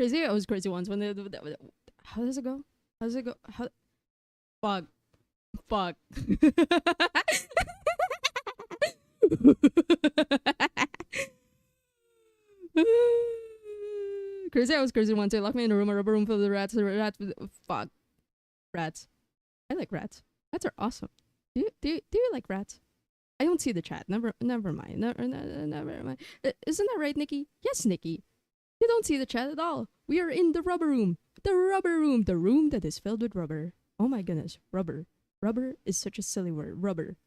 Crazy? I was crazy once when how does it go? How does it go? How? Fuck. Fuck. Crazy, I was crazy once. They locked me in a room, a rubber room filled with rats. Rats. Fuck. Rats. I like rats. Rats are awesome. Do you like rats? I don't see the chat. Never mind. Never mind. Isn't that right, Nikki? Yes, Nikki. You don't see the chat at all. We are in the rubber room. The rubber room. The room that is filled with rubber. Oh my goodness. Rubber. Rubber is such a silly word. Rubber.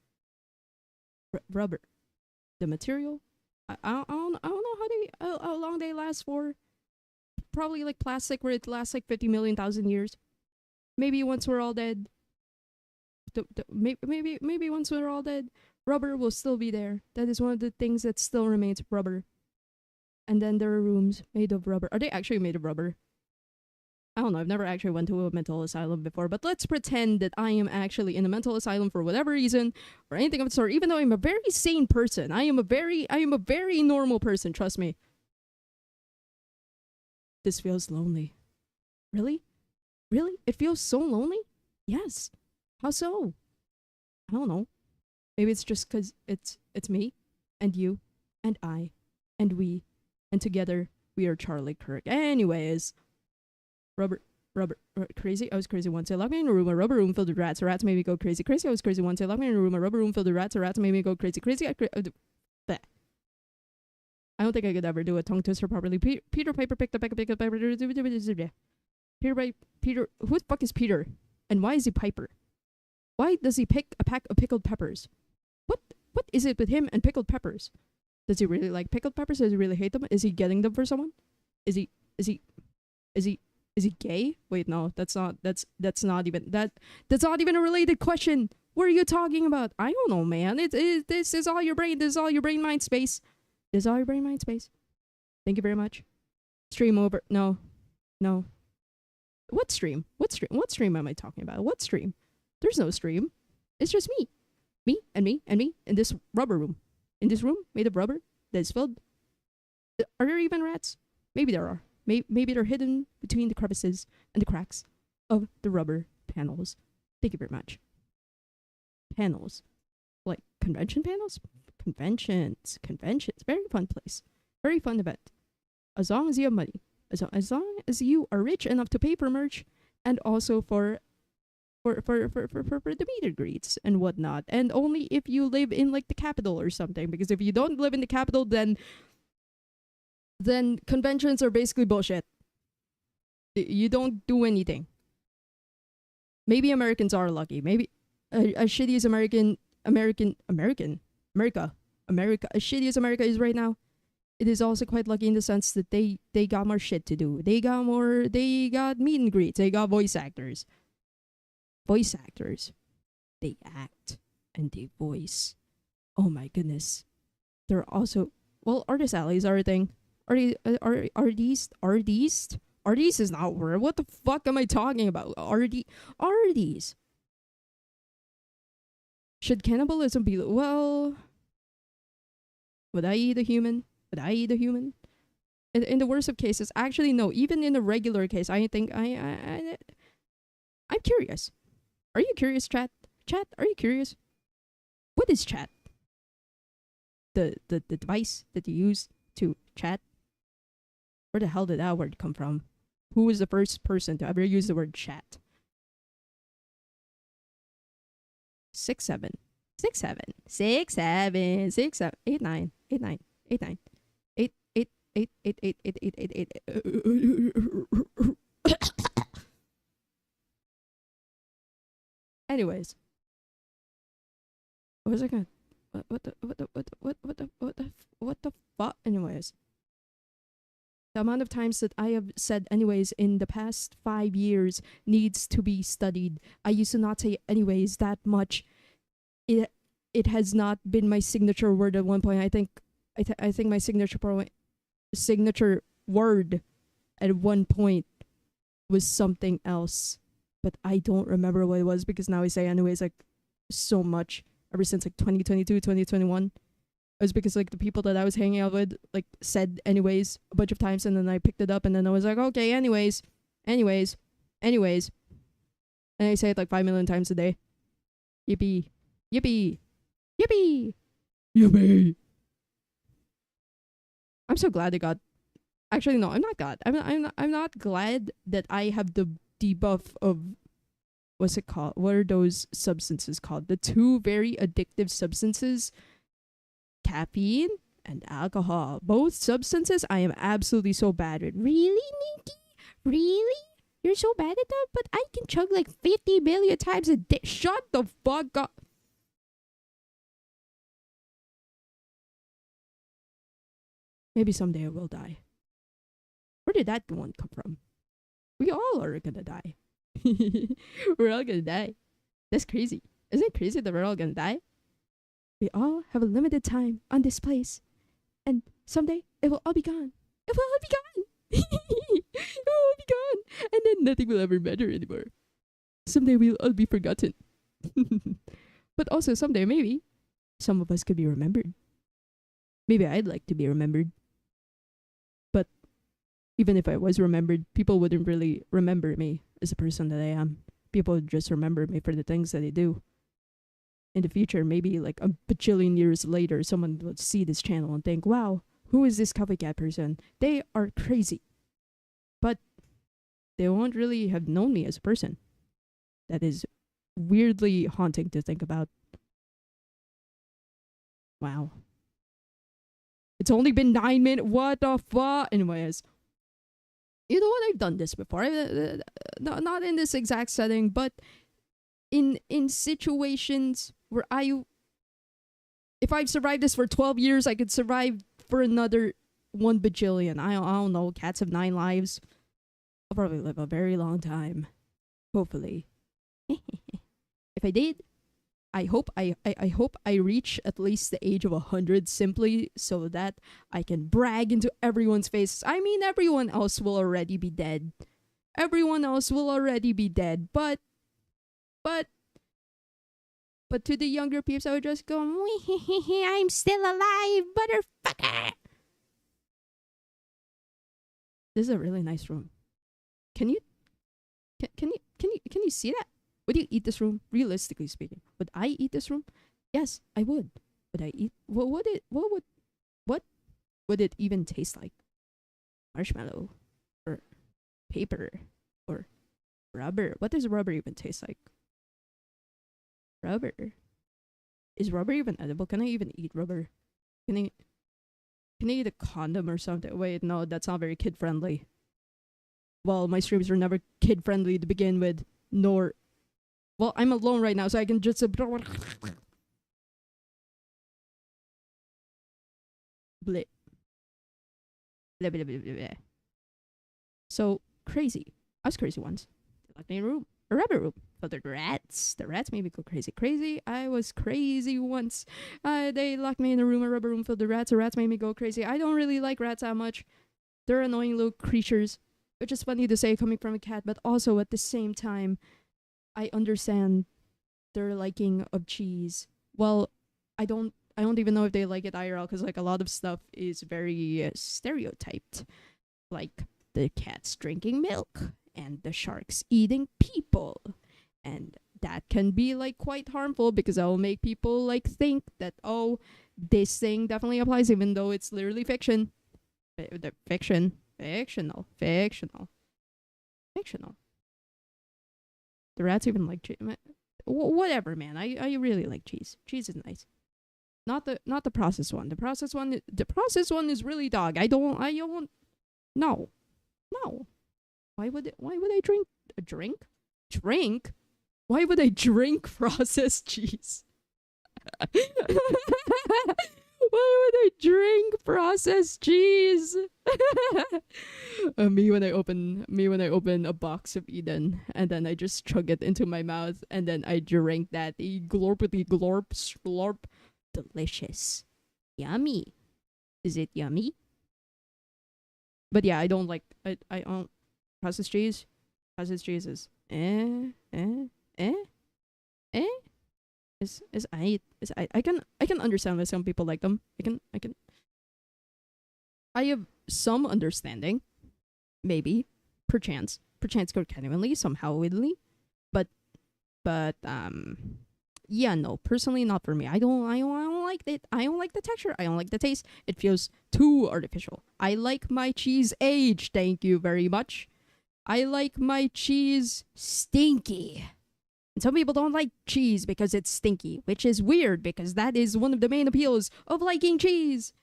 Rubber. The material. I don't know how long they last for. Probably like plastic, where it lasts like 50 million thousand years. Maybe once we're all dead. Maybe once we're all dead, rubber will still be there. That is one of the things that still remains, rubber. And then there are rooms made of rubber. Are they actually made of rubber? I don't know. I've never actually went to a mental asylum before, but let's pretend that I am actually in a mental asylum for whatever reason or anything of the sort. Even though I'm a very sane person, I am a very normal person. Trust me. This feels lonely. Really? Really? It feels so lonely? Yes. How so? I don't know. Maybe it's just because it's me and you and I and we, and together we are Charlie Kirk. Anyways, rubber, crazy. I was crazy once. They locked me in a room, a rubber room filled with rats. Rats made me go crazy. Crazy. I was crazy once. They locked me in a room, a rubber room filled with rats. Rats made me go crazy. Crazy. I don't think I could ever do a tongue twister properly. Peter Piper picked up Peter. Peter. Who the fuck is Peter? And why is he Piper? Why does he pick a pack of pickled peppers? What is it with him and pickled peppers? Does he really like pickled peppers? Does he really hate them? Is he getting them for someone? Is he gay? Wait, no, that's not even a related question. What are you talking about? I don't know, man. This is all your brain. This is all your brain mind space. This is all your brain mind space. Thank you very much. Stream over. No. What stream? What stream am I talking about? What stream? There's no stream. It's just me. Me and me and me in this rubber room. In this room made of rubber that is filled. Are there even rats? Maybe there are. Maybe they're hidden between the crevices and the cracks of the rubber panels. Thank you very much. Panels. Like convention panels? Conventions. Very fun place. Very fun event. As long as you have money. As long as you are rich enough to pay for merch and also for the meet and greets and whatnot. And only if you live in like the capital or something. Because if you don't live in the capital, then conventions are basically bullshit. You don't do anything. Maybe Americans are lucky. Maybe as shitty as America, as shitty as America is right now, it is also quite lucky in the sense that they got more shit to do. They got meet and greets. They got voice actors. They act and they voice. Oh my goodness. There are also, well, artist alleys are a thing. Artist is not a word. What the fuck am I talking about? Arties. Should cannibalism be, well, would I eat a human? In the worst of cases, actually no. Even in a regular case, I think I'm curious. Are you curious, chat? Chat, are you curious? What is chat? The device that you use to chat? Where the hell did that word come from? Who was the first person to ever use the word chat? 6 7 6 7 6 7 6 7 8 9 8 9 8 9 8 8 8 8 8 8 8 8 8. Anyways, what was I gonna? What the fuck? Anyways, the amount of times that I have said anyways in the past 5 years needs to be studied. I used to not say anyways that much. It has not been my signature word at one point. I think my signature word at one point was something else, but I don't remember what it was because now I say anyways like so much ever since like 2022, 2021. was because like the people that I was hanging out with like said anyways a bunch of times, and then I picked it up, and then I was like, okay, anyways, anyways, anyways, and I say it like 5 million times a day. Yippee, yippee, yippee, yippee. I'm so glad it got. Actually, no, I'm not glad. I'm not glad that I have the debuff of what's it called? What are those substances called? The two very addictive substances, caffeine and alcohol. Both substances I am absolutely so bad at. Really, Nikki? Really? You're so bad at them? But I can chug like 50 million times a day. Shut the fuck up. Maybe someday I will die. Where did that one come from? We all are gonna die. We're all gonna die. That's crazy. Isn't it crazy that we're all gonna die? We all have a limited time on this place. And someday it will all be gone. It will all be gone. It will all be gone. And then nothing will ever matter anymore. Someday we'll all be forgotten. But also someday maybe some of us could be remembered. Maybe I'd like to be remembered. But even if I was remembered, people wouldn't really remember me as a person that I am. People would just remember me for the things that I do. In the future, maybe like a bajillion years later, someone would see this channel and think, wow, who is this copycat person? They are crazy. But they won't really have known me as a person. That is weirdly haunting to think about. Wow. It's only been 9 minutes. What the fuck? Anyways, you know what? I've done this before. Not in this exact setting, but in situations where if I've survived this for 12 years, I could survive for another 1 bajillion. I don't know. Cats have 9 lives. I'll probably live a very long time. Hopefully. If I did, I hope I reach at least the age of 100 simply so that I can brag into everyone's faces. I mean, everyone else will already be dead. Everyone else will already be dead. But to the younger peeps, I would just go, I'm still alive, motherfucker. This is a really nice room. Can you see that? Would you eat this room? Realistically speaking, would I eat this room? Yes, I would. Would I eat? What would it even taste like? Marshmallow, or paper, or rubber? What does rubber even taste like? Rubber. Is rubber even edible? Can I even eat rubber? Can I eat a condom or something? Wait, no, that's not very kid friendly. Well, my streams were never kid friendly to begin with, nor. Well, I'm alone right now, so I can just. Bleh. Blah, blah, blah, blah, blah. So crazy. I was crazy once. They locked me in a room, a rubber room, but the rats made me go crazy. Crazy. I was crazy once. They locked me in a room, a rubber room filled with rats. The rats made me go crazy. I don't really like rats that much. They're annoying little creatures, which is funny to say coming from a cat, but also at the same time, I understand their liking of cheese. Well, I don't even know if they like it IRL, because like a lot of stuff is very stereotyped, like the cats drinking milk and the sharks eating people, and that can be like quite harmful because that will make people like think that, oh, this thing definitely applies, even though it's literally fiction. Fictional. The rats even like cheese. Whatever, man. I really like cheese. Cheese is nice. Not the processed one. The processed one is really dog. I don't. No. Why would I drink? Why would I drink processed cheese? Why would I drink processed cheese? Me when I open a box of Eden and then I just chug it into my mouth and then I drink that. Glorpity glorp slurp. Delicious. Yummy. Is it yummy? But yeah, I don't like I don't processed cheese. Processed cheese is I can understand why some people like them. I have some understanding, maybe, perchance genuinely, somehow willingly, but yeah, no, personally not for me. I don't like it. I don't like the texture. I don't like the taste. It feels too artificial. I like my cheese aged. Thank you very much. I like my cheese stinky. And some people don't like cheese because it's stinky, which is weird because that is one of the main appeals of liking cheese.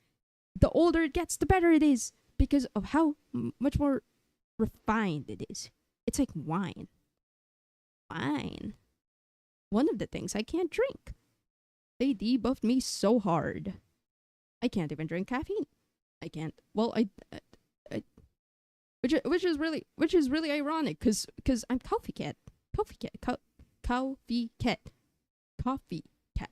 The older it gets, the better it is because of how much more refined it is. It's like wine. Wine. One of the things I can't drink. They debuffed me so hard. I can't even drink caffeine. I can't. Well, I which is really ironic because I'm coffee cat. Coffee cat. Coffee cat. Coffee cat.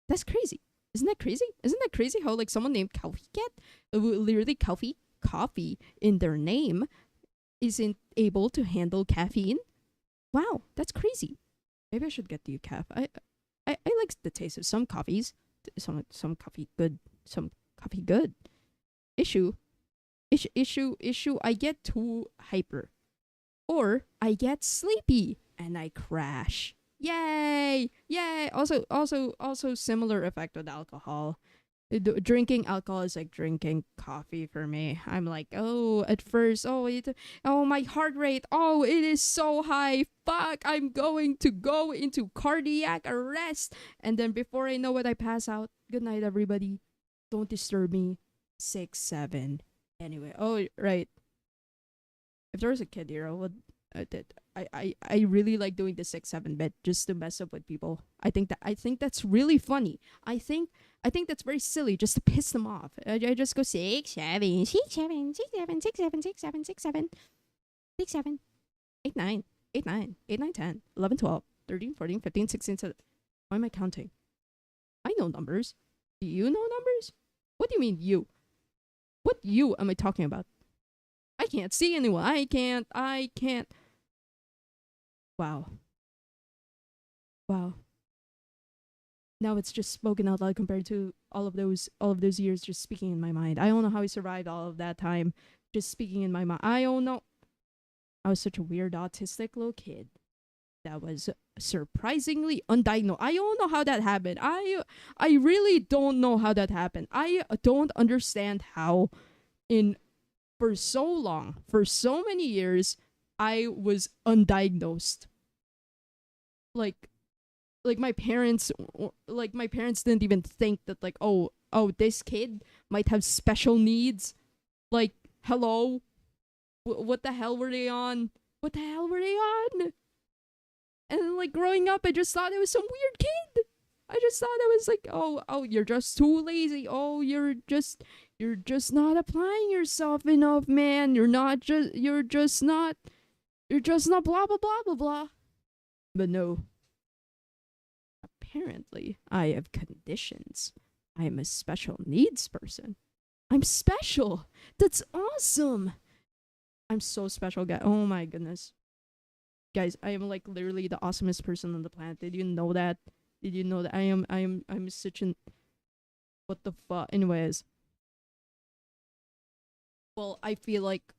That's crazy. Isn't that crazy? Isn't that crazy how like someone named Coffee Cat, literally coffee in their name, isn't able to handle caffeine? Wow, that's crazy. Maybe I should get decaf. I like the taste of some coffees. Some coffee good. Some coffee good. Issue. I get too hyper, or I get sleepy and I crash. Yay! Yay! Also similar effect with alcohol. Drinking alcohol is like drinking coffee for me. I'm like, oh, at first, oh, my heart rate, oh, it is so high. Fuck, I'm going to go into cardiac arrest. And then before I know it, I pass out. Good night, everybody. Don't disturb me. 6, 7. Anyway, oh, right. If there was a kid here, I really like doing the 6-7 bit just to mess up with people. I think that's really funny. I think that's very silly just to piss them off. I just go 6 7 6 7 6 7 6 7 6 7 6 7 6 7 8 9 8 9 8 9 10 11 12 13 14 15 16 17. Why am I counting? I know numbers. Do you know numbers? What do you mean you? What you am I talking about? I can't see anyone. I can't. Wow. Now it's just spoken out loud compared to all of those years just speaking in my mind. I don't know how I survived all of that time just speaking in my mind. I don't know. I was such a weird autistic little kid that was surprisingly undiagnosed. I don't know how that happened. I really don't know how that happened. I don't understand how for so long, for so many years, I was undiagnosed. Like my parents didn't even think that like oh this kid might have special needs. Like hello, what the hell were they on? And then, like growing up, I just thought it was some weird kid. I just thought it was like oh you're just too lazy. Oh you're just not applying yourself enough, man. You're just not blah blah blah blah blah. But no. Apparently, I have conditions. I am a special needs person. I'm special. That's awesome. I'm so special, guys. Oh my goodness. Guys, I am like literally the awesomest person on the planet. Did you know that? I'm such an what the fuck? Anyways. Well, I feel like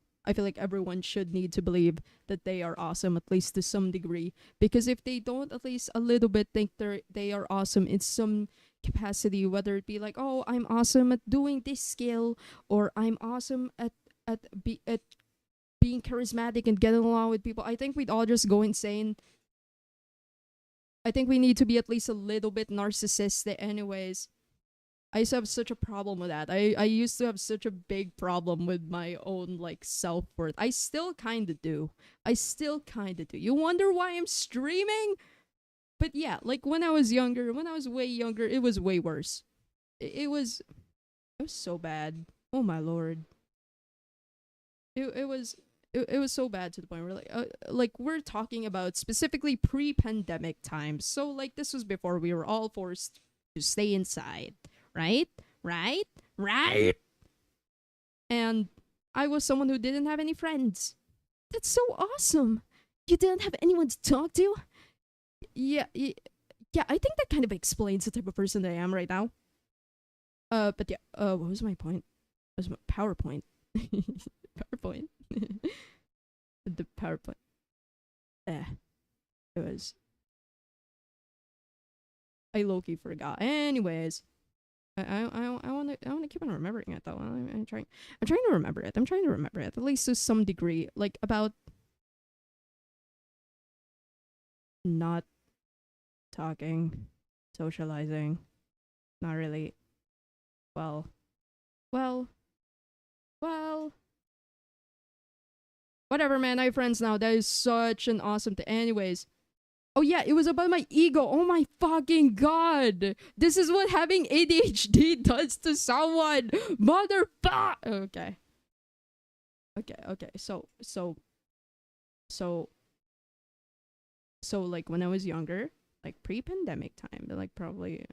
everyone should need to believe that they are awesome, at least to some degree. Because if they don't at least a little bit think they are awesome in some capacity, whether it be like, oh, I'm awesome at doing this skill, or I'm awesome at being charismatic and getting along with people, I think we'd all just go insane. I think we need to be at least a little bit narcissistic anyways. I used to have such a problem with that. I used to have such a big problem with my own like self-worth. I still kind of do. You wonder why I'm streaming? But yeah, like when I was way younger, it was way worse. It was so bad. Oh my lord. It was so bad to the point where like we're talking about specifically pre-pandemic times. So like this was before we were all forced to stay inside. Right? And I was someone who didn't have any friends. That's so awesome. You didn't have anyone to talk to? Yeah, yeah, I think that kind of explains the type of person that I am right now. But yeah, what was my point? It was my PowerPoint. PowerPoint. The PowerPoint. Eh, it was. I low-key forgot. Anyways, I want to keep on remembering it though. I'm trying to remember it. I'm trying to remember it at least to some degree, like about not talking, socializing, not really. Well, well, well. Whatever, man. I have friends now. That is such an awesome thing. Anyways, oh yeah, it was about my ego. Oh my fucking god. This is what having ADHD does to someone. Motherfucker. Okay. Okay. So like when I was younger, like pre-pandemic time, like probably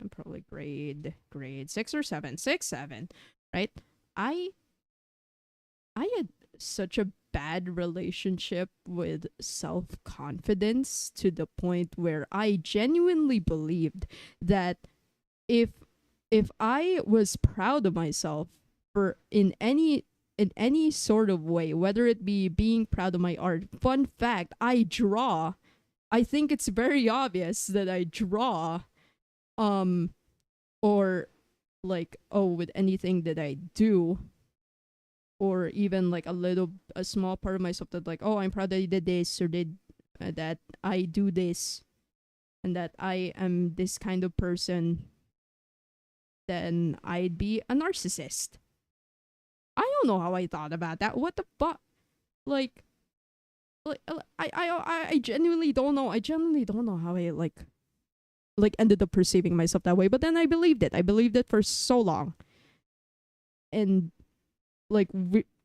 grade 6 or 7, 6 7, right? I I had such a bad relationship with self-confidence to the point where I genuinely believed that if I was proud of myself for in any sort of way, whether it be being proud of my art. Fun fact, I draw. I think it's very obvious that I draw um or like with anything that I do, or even like a small part of myself that like, oh, I'm proud that I did this, or did that I do this, and that I am this kind of person, then I'd be a narcissist. I don't know how I thought about that. What the fuck? Like I genuinely don't know. I genuinely don't know how I ended up perceiving myself that way. But then I believed it. I believed it for so long, and like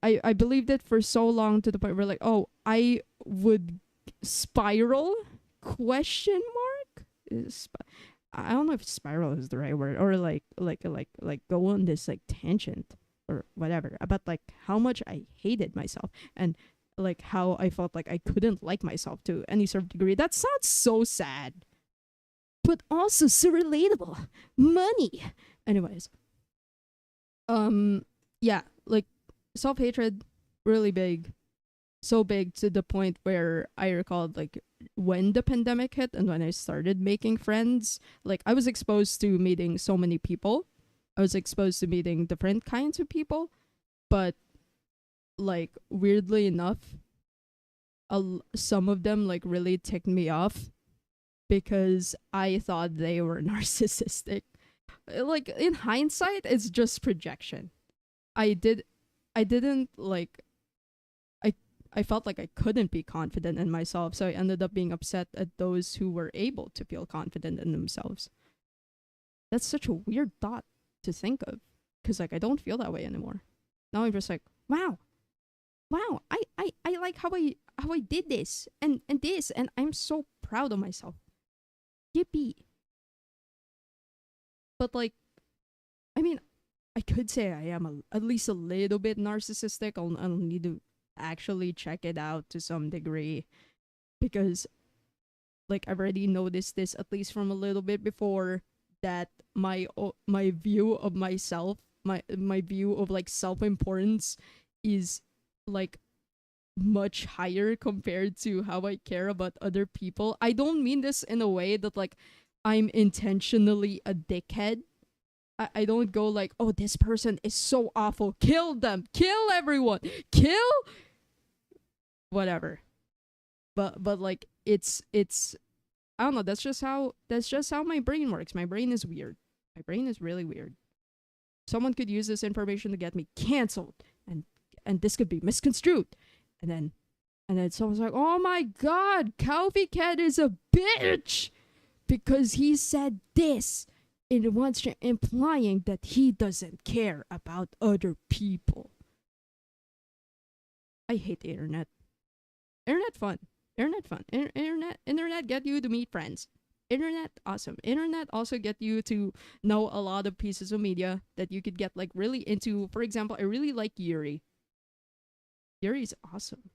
I believed it for so long to the point where like, oh, I would spiral? Question mark? I don't know if spiral is the right word, or like go on this like tangent or whatever about like how much I hated myself, and like how I felt like I couldn't like myself to any sort of degree. That sounds so sad, but also so relatable. Money. Anyways, yeah, like self-hatred, really big. So big to the point where I recalled like when the pandemic hit and when I started making friends, like I was exposed to meeting so many people. I was exposed to meeting different kinds of people, but like weirdly enough, some of them like really ticked me off because I thought they were narcissistic. Like in hindsight, it's just projection. I didn't like I felt like I couldn't be confident in myself, so I ended up being upset at those who were able to feel confident in themselves. That's such a weird thought to think of, because like I don't feel that way anymore. Now I'm just like, wow, I like how I did this and this, and I'm so proud of myself. Yippee! But like, I mean, I could say I am at least a little bit narcissistic. I'll need to actually check it out to some degree, because like I've already noticed this at least from a little bit before, that my view of myself, my view of like self-importance is like much higher compared to how I care about other people. I don't mean this in a way that like I'm intentionally a dickhead. I don't go like, oh, this person is so awful, kill them, kill everyone, kill whatever. But like it's I don't know, that's just how my brain works. My brain is weird. My brain is really weird. Someone could use this information to get me canceled, and this could be misconstrued. And then someone's like, oh my god, Calvy Cat is a bitch because he said this. It wants implying that he doesn't care about other people. I hate the internet. Internet fun. Internet get you to meet friends. Internet awesome. Internet also get you to know a lot of pieces of media that you could get like really into. For example, I really like Yuri. Yuri's awesome.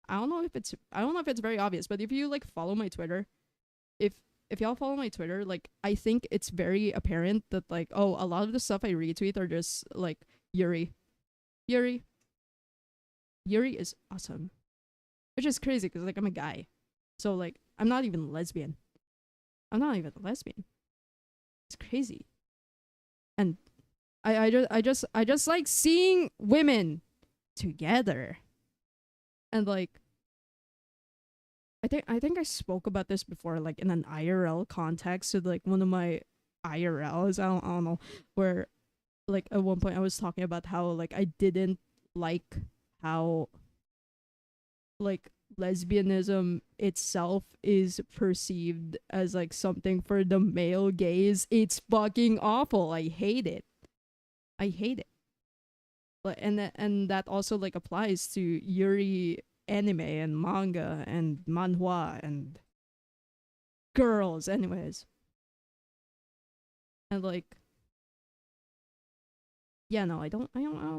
I don't know if it's very obvious, but if you like follow my Twitter, if if y'all follow my Twitter, like I think it's very apparent that like, oh, a lot of the stuff I retweet are just like Yuri. Yuri. Yuri is awesome. Which is crazy because like I'm a guy. So like I'm not even lesbian. I'm not even a lesbian. It's crazy. And I just like seeing women together. And like I think I spoke about this before, like in an IRL context with like one of my IRLs. I don't know, where like at one point I was talking about how like I didn't like how like lesbianism itself is perceived as like something for the male gaze. It's fucking awful. I hate it. I hate it. And that also like applies to Yuri anime and manga and manhwa and girls anyways. And like yeah, no, I don't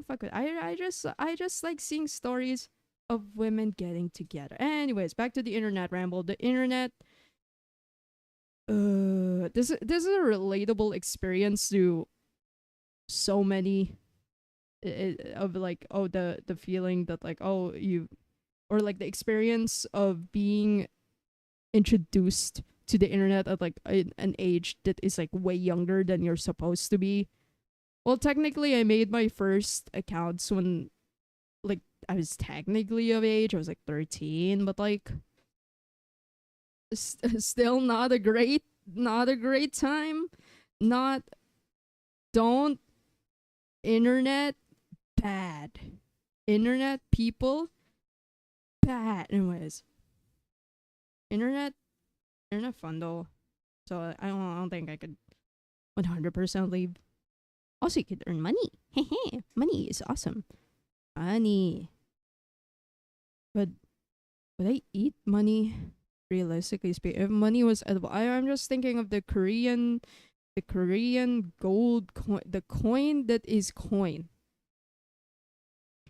fuck with it. I just like seeing stories of women getting together. Anyways, back to the internet ramble. The internet this is a relatable experience to so many of like, oh, the feeling that like, oh, you, or like the experience of being introduced to the internet at like an age that is like way younger than you're supposed to be. Well, technically I made my first accounts when like I was technically of age. I was like 13, but like still not a great time. Not don't internet bad. Internet people bad. Anyways, internet fun though. So I don't think I could 100% leave. Also, you could earn money. Money is awesome. Money. But would I eat money? Realistically speaking, if money was edible, I'm just thinking of the Korean gold coin, the coin that is coin.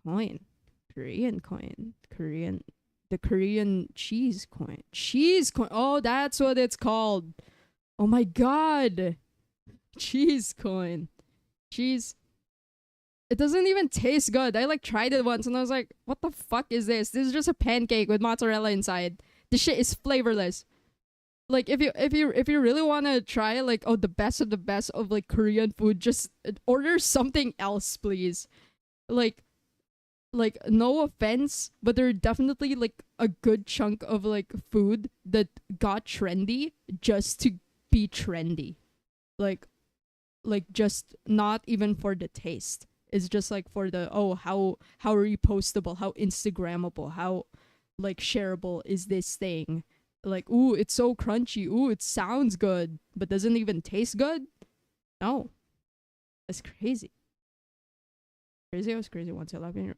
Korean coin, the Korean cheese coin. Oh, that's what it's called. Oh my god, cheese coin. Cheese. It doesn't even taste good. I like tried it once and I was like, what the fuck is this? This is just a pancake with mozzarella inside. This shit is flavorless. Like if you really want to try like, oh, the best of like Korean food, just order something else, please. Like no offense, but there are definitely like a good chunk of like food that got trendy just to be trendy. Like just not even for the taste. It's just like for the, oh, how repostable, how Instagrammable, how like shareable is this thing? Like, ooh, it's so crunchy. Ooh, it sounds good, but doesn't even taste good. No, that's crazy. Crazy. I was crazy once. I love it.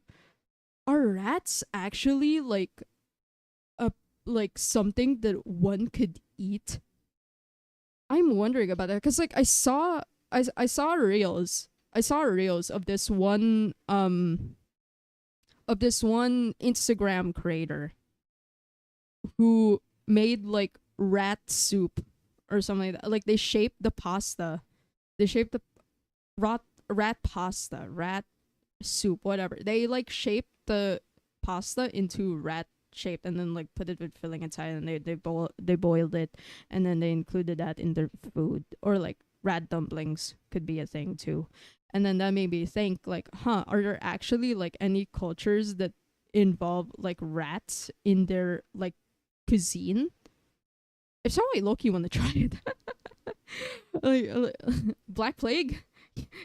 Are rats actually like a like something that one could eat? I'm wondering about that because like I saw reels. I saw reels of this one Instagram creator who made like rat soup or something like that. Like they shaped the pasta. They shaped the rat pasta, rat soup, whatever. They like shaped the pasta into rat shape and then like put it with filling inside, and they boiled it, and then they included that in their food. Or like rat dumplings could be a thing too. And then that made me think like, are there actually like any cultures that involve like rats in their like cuisine? If so, I low-key want to try it. Black Plague?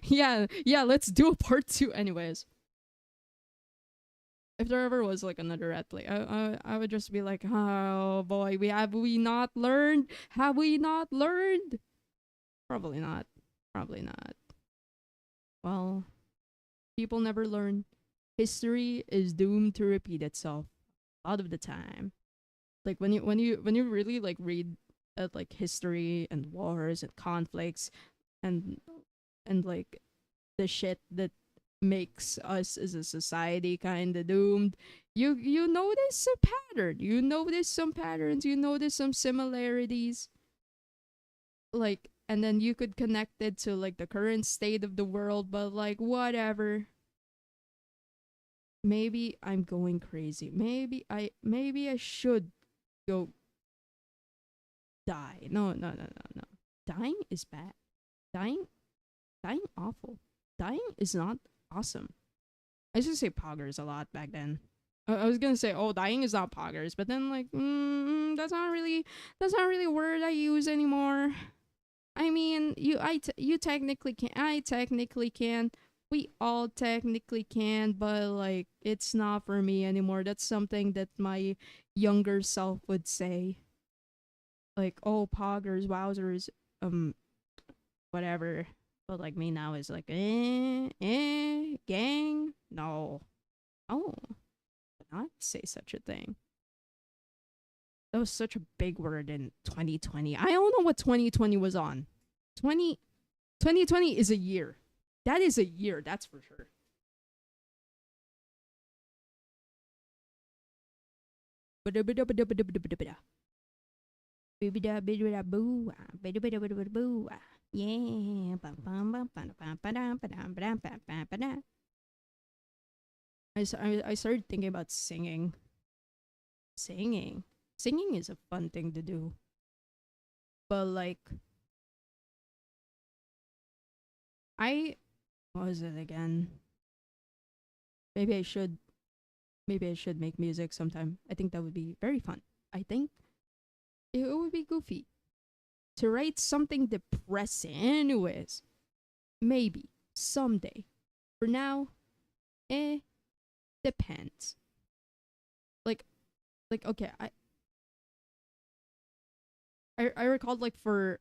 yeah, let's do a part 2 anyways. If there ever was like another rat plague, I would just be like, oh boy, have we not learned? Have we not learned? Probably not. Well, people never learn. History is doomed to repeat itself a lot of the time. Like when you really like read at like history and wars and conflicts and like the shit that makes us as a society kind of doomed, you notice a pattern. You notice some patterns. You notice some similarities. like, and then you could connect it to like the current state of the world, but like whatever. Maybe I'm going crazy. Maybe I should go die. No, no, no, no, no. Dying is bad. Dying dying awful. Dying is not awesome. I used to say poggers a lot back then. I was gonna say, oh, dying is not poggers, but then like, that's not really a word I use anymore. I mean, you technically can, I technically can, we all technically can, but like, it's not for me anymore. That's something that my younger self would say. Like, oh, poggers, wowzers, um, whatever. But like me now is like, gang, no, oh, not say such a thing. That was such a big word in 2020. I don't know what 2020 was on. 2020 is a year. That is a year, that's for sure. Yeah. I started thinking about singing. Singing. Singing is a fun thing to do. But like, what was it again? Maybe I should make music sometime. I think that would be very fun. I think it would be goofy to write something depressing. Anyways, maybe someday. For now, depends. Like, okay, I recalled like for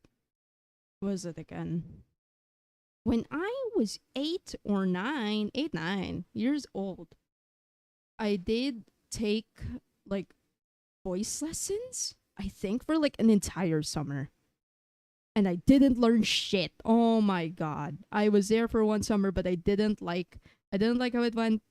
what was it again? When I was 8, 9 years old, I did take like voice lessons, I think, for like an entire summer. And I didn't learn shit. Oh my god. I was there for one summer, but I didn't like how it went.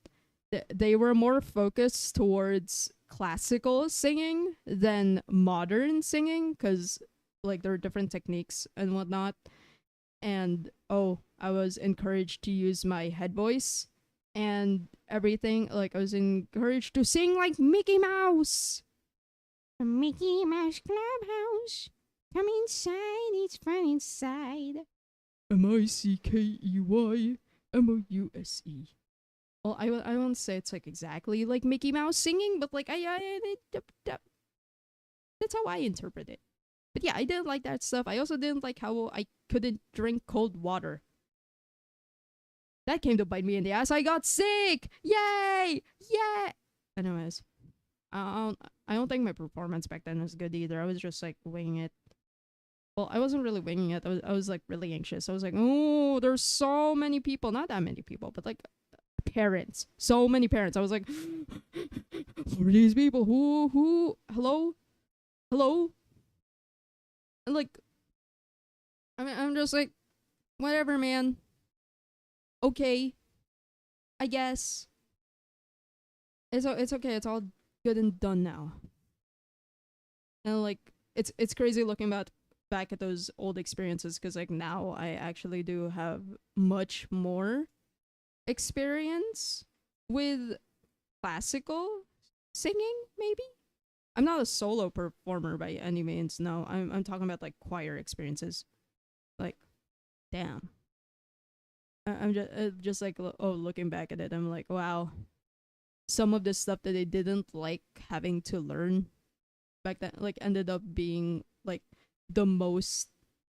They were more focused towards classical singing than modern singing, because like there are different techniques and whatnot. And oh, I was encouraged to use my head voice and everything. Like I was encouraged to sing like Mickey Mouse. Mickey Mouse Clubhouse. Come inside, it's fun inside. MICKEYMOUSE. Well, I won't say it's like exactly like Mickey Mouse singing, but like that's how I interpret it. But yeah, I didn't like that stuff. I also didn't like how I couldn't drink cold water. That came to bite me in the ass. I got sick. Yay! Yeah. Anyways, I don't think my performance back then was good either. I was just like winging it. Well, I wasn't really winging it. I was like really anxious. I was like, oh, there's so many people. Not that many people, but like parents. So many parents. I was like, who are these people? Hello? Hello? And like, I mean, I'm just like, whatever, man. Okay. I guess. It's okay. It's all good and done now. And like, it's crazy looking back at those old experiences, because like now I actually do have much more experience with classical singing. Maybe I'm not a solo performer by any means. No, I'm talking about like choir experiences. Like, damn. I'm just like, oh, looking back at it, I'm like, wow. Some of the stuff that I didn't like having to learn back then, like, ended up being like the most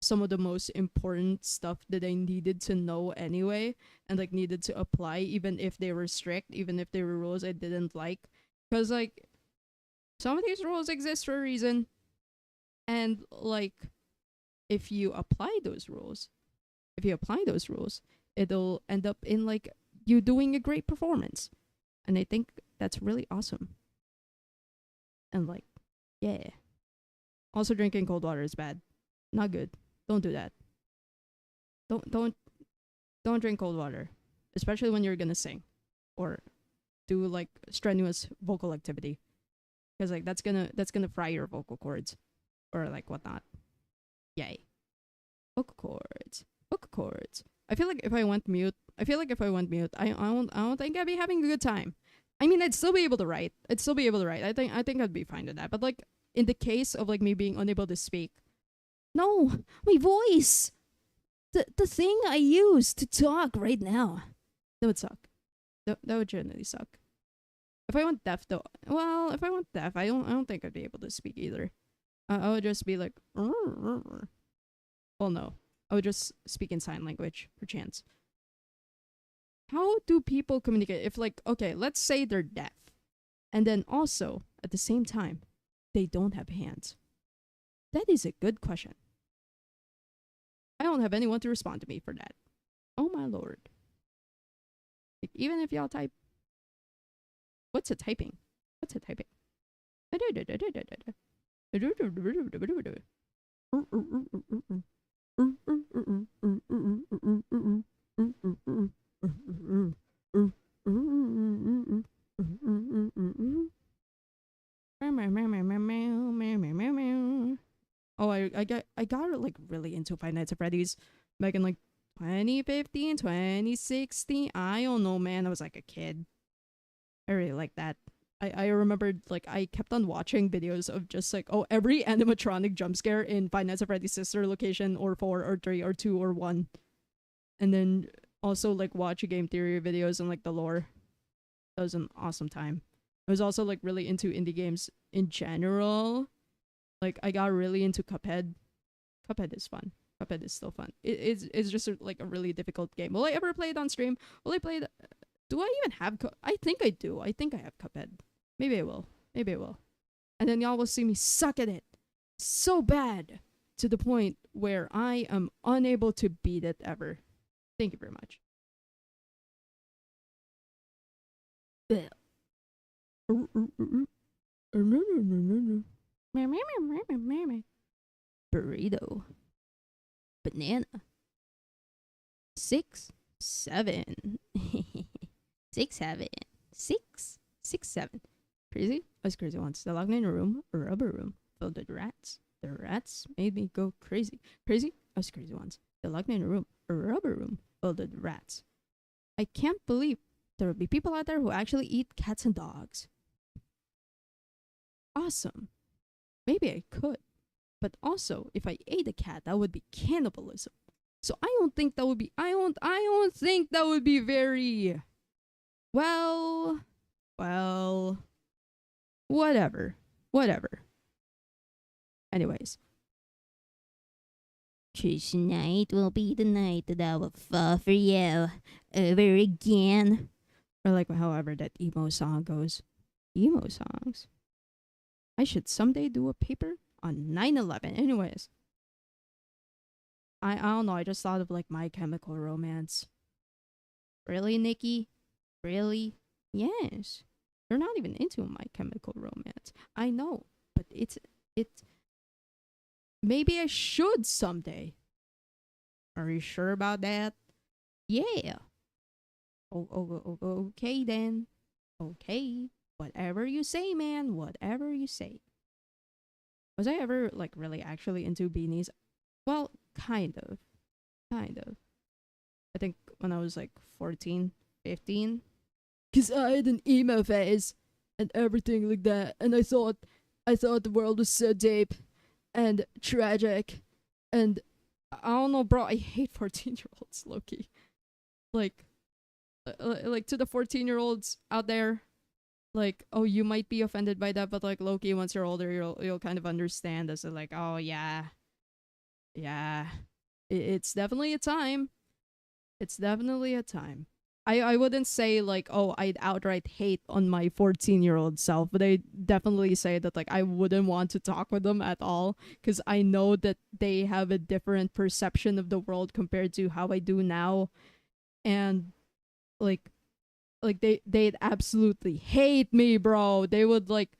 some of the most important stuff that I needed to know anyway, and like needed to apply, even if they were strict, even if they were rules I didn't like. Because like some of these rules exist for a reason, and like if you apply those rules, it'll end up in like you doing a great performance. And I think that's really awesome. And like, yeah. Also, drinking cold water is bad. Not good. Don't do that. Don't don't don't drink cold water, especially when you're gonna sing or do like strenuous vocal activity, because like that's gonna fry your vocal cords or like whatnot. Yay. Vocal cords. Vocal cords. I feel like if I went mute, I don't think I'd be having a good time. I mean, I'd still be able to write. I think I'd be fine with that. But like in the case of like me being unable to speak, no, my voice, the thing I use to talk right now, that would suck. That would genuinely suck. If I went deaf though, well, if I went deaf, I don't think I'd be able to speak either. I would just be like, well, no, I would just speak in sign language for chance. How do people communicate if like, okay, let's say they're deaf and then also at the same time they don't have hands? That is a good question. I don't have anyone to respond to me for that. Oh my lord. Like, even if y'all type, what's a typing? Oh, I got like really into Five Nights at Freddy's back in like 2015, 2016. I don't know, man. I was like a kid. I really like that. I remembered like I kept on watching videos of just like, oh, every animatronic jump scare in Five Nights at Freddy's sister location or 4 or 3 or 2 or 1. And then also like watch game theory videos and like the lore. That was an awesome time. I was also like really into indie games in general. Like I got really into Cuphead. Cuphead is fun. Cuphead is still fun. It's just like a really difficult game. Will I ever play it on stream? Will I play it? Do I even have I think I do. I think I have Cuphead. Maybe I will. And then y'all will see me suck at it so bad to the point where I am unable to beat it ever. Thank you very much. Burrito. Banana. 6, 7. 6, 7. 6, 6, 7. Crazy? I was crazy once. They locked me in a room, a rubber room, filled with rats. The rats made me go crazy. Crazy? I was crazy once. They locked me in a room, a rubber room, filled with rats. I can't believe there would be people out there who actually eat cats and dogs. Awesome. Maybe I could. But also, if I ate a cat, that would be cannibalism. So I don't think that would be very well, whatever. Anyways. Tonight will be the night that I will fall for you over again. Or like however that emo song goes. Emo songs. I should someday do a paper on 9/11. Anyways. I don't know, I just thought of like My Chemical Romance. Really, Nikki? Really? Yes. You're not even into My Chemical Romance. I know, but it's maybe I should someday. Are you sure about that? Yeah. Okay then. Okay. Whatever you say, man. Whatever you say. Was I ever like really actually into beanies? Well, kind of. I think when I was like 14, 15. Because I had an emo phase and everything like that. And I thought the world was so deep and tragic. And I don't know, bro. I hate 14-year-olds, low-key. Like to the 14-year-olds out there. Like, oh, you might be offended by that, but like low-key, once you're older, you'll kind of understand as like, oh yeah. It's definitely a time. I wouldn't say like, oh, I'd outright hate on my 14-year-old self, but I definitely say that like I wouldn't want to talk with them at all because I know that they have a different perception of the world compared to how I do now, and like they'd absolutely hate me, bro. They would like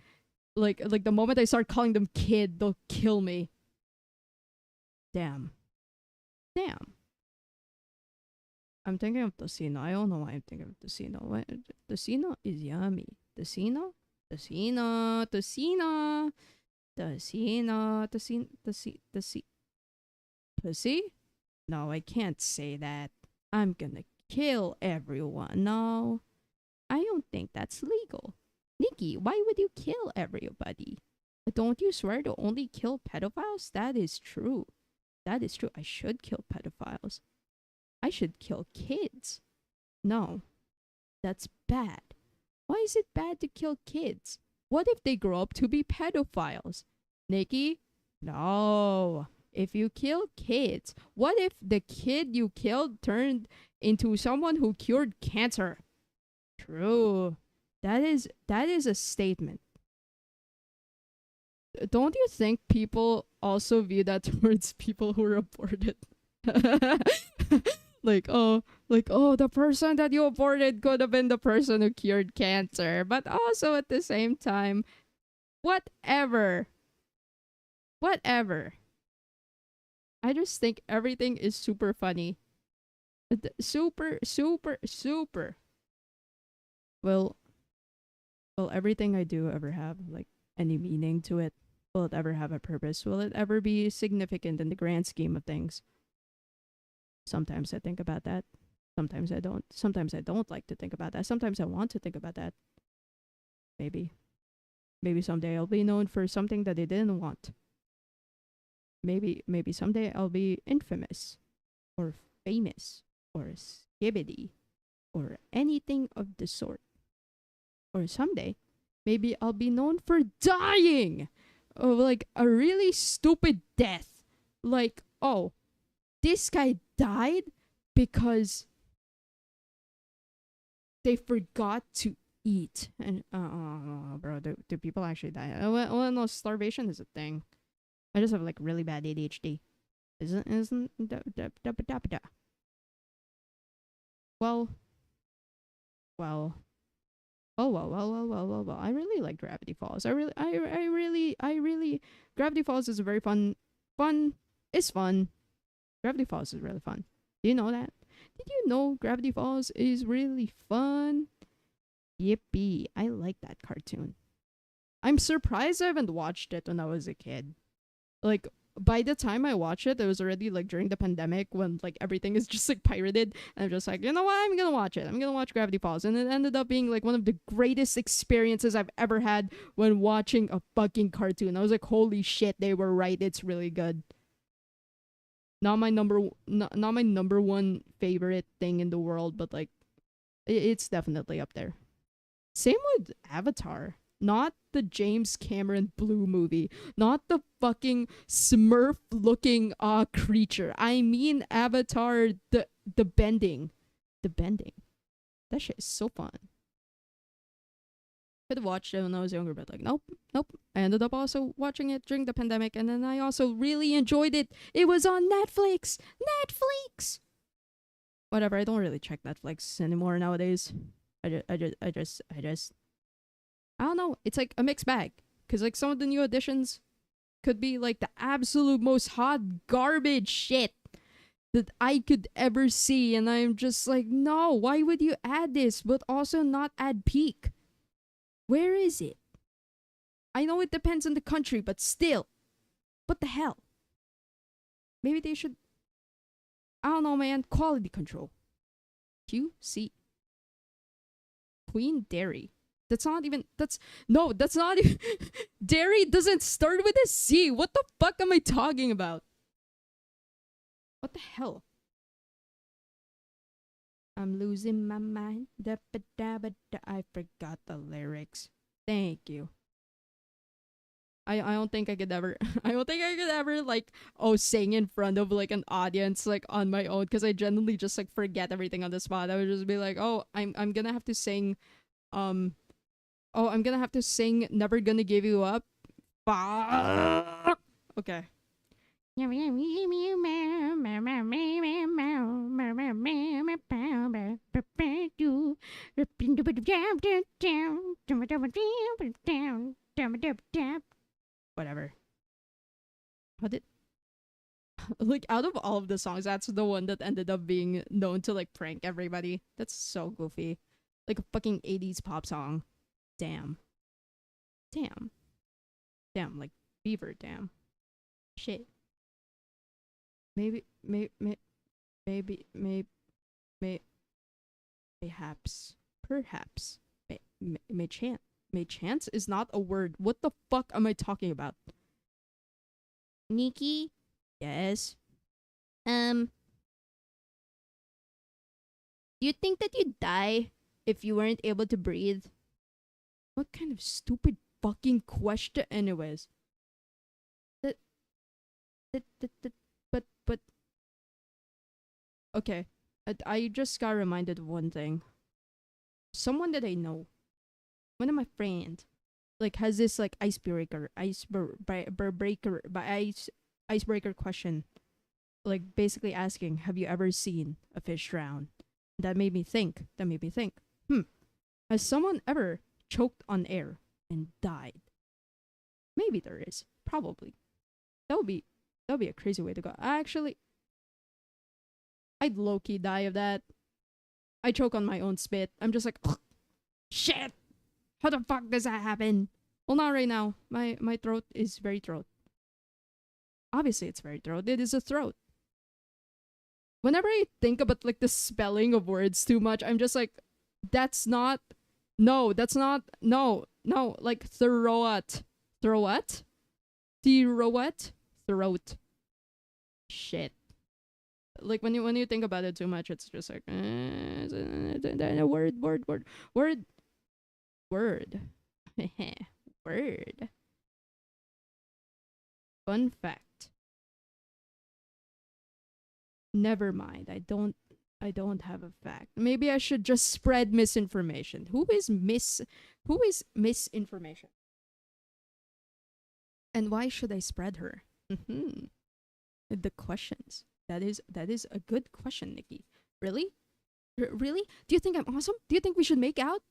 the moment I start calling them kid, they'll kill me. Damn. I'm thinking of tocino. I don't know why I'm thinking of tocino. What? Tocino is yummy. Tocino? Pussy? No, I can't say that. I'm gonna kill everyone. No, I don't think that's legal. Nikki, why would you kill everybody? Don't you swear to only kill pedophiles? That is true. That is true. I should kill pedophiles. I should kill kids. No, that's bad. Why is it bad to kill kids? What if they grow up to be pedophiles? Nikki? No. If you kill kids, what if the kid you killed turned into someone who cured cancer? True. That is a statement. Don't you think people also view that towards people who are aborted? like, the person that you aborted could have been the person who cured cancer. But also at the same time, whatever. Whatever. I just think everything is super funny. Super, super, super. Will everything I do ever have like any meaning to it? Will it ever have a purpose? Will it ever be significant in the grand scheme of things? Sometimes I think about that. Sometimes I don't. Sometimes I don't like to think about that. Sometimes I want to think about that. Maybe. Maybe someday I'll be known for something that they didn't want. Maybe someday I'll be infamous or famous or skibbity or anything of the sort. Or someday, maybe I'll be known for dying of like a really stupid death. Like, oh, this guy died because they forgot to eat. And bro, do people actually die? Well, no, starvation is a thing. I just have like really bad ADHD. Isn't well, well. Oh well. I really like Gravity Falls. I really Gravity Falls is a very fun. It's fun. Gravity Falls is really fun. Do you know that? Did you know Gravity Falls is really fun? Yippee. I like that cartoon. I'm surprised I haven't watched it when I was a kid. Like, by the time I watched it, it was already like during the pandemic when like everything is just like pirated. And I'm just like, you know what? I'm gonna watch it. I'm gonna watch Gravity Falls. And it ended up being like one of the greatest experiences I've ever had when watching a fucking cartoon. I was like, holy shit, they were right. It's really good. Not my number one favorite thing in the world, but like it's definitely up there. Same with Avatar. Not the James Cameron Blue movie. Not the fucking Smurf looking creature. I mean Avatar the bending. The bending. That shit is so fun. Could have watched it when I was younger, but like nope. I ended up also watching it during the pandemic, and then I also really enjoyed it. It was on Netflix. Netflix. Whatever, I don't really check Netflix anymore nowadays. I just I don't know. It's like a mixed bag. Cause like some of the new additions could be like the absolute most hot garbage shit that I could ever see, and I'm just like, no, why would you add this, but also not add peak? Where is it? I know it depends on the country, but still. What the hell? Maybe they should, I don't know, man, quality control. QC. Queen Dairy. That's not even. That's not even. Dairy doesn't start with a C. What the fuck am I talking about? What the hell? I'm losing my mind. I forgot the lyrics. Thank you. I don't think I could ever I don't think I could ever like sing in front of like an audience like on my own, because I generally just like forget everything on the spot. I would just be like, oh, I'm gonna have to sing I'm gonna have to sing Never Gonna Give You Up. Fuck. Okay. Whatever. How did like out of all of the songs, that's the one that ended up being known to like prank everybody. That's so goofy. Like a fucking 80s pop song. Damn. Damn. Damn, like Beaver, damn. Shit. Maybe Maybe, may, perhaps, may chance. May chance is not a word. What the fuck am I talking about? Nikki? Yes. Do you think that you'd die if you weren't able to breathe? What kind of stupid fucking question, anyways? That, but, okay. I just got reminded of one thing. Someone that I know, one of my friends, like has this like icebreaker question, like basically asking, have you ever seen a fish drown? That made me think. Has someone ever choked on air and died? Maybe there is. Probably. That would be a crazy way to go. Actually, I'd low-key die of that. I choke on my own spit. I'm just like, shit! How the fuck does that happen? Well, not right now. My throat is very throat. Obviously, it's very throat. It is a throat. Whenever I think about like the spelling of words too much, I'm just like, that's not. No, that's not. No. Like throat. Throat. Throat. Shit. Like when you think about it too much, it's just like word. Word. Fun fact. Never mind. I don't have a fact. Maybe I should just spread misinformation. Who is misinformation? And why should I spread her? The questions. That is a good question, Nikki. Really? Really? Do you think I'm awesome? Do you think we should make out?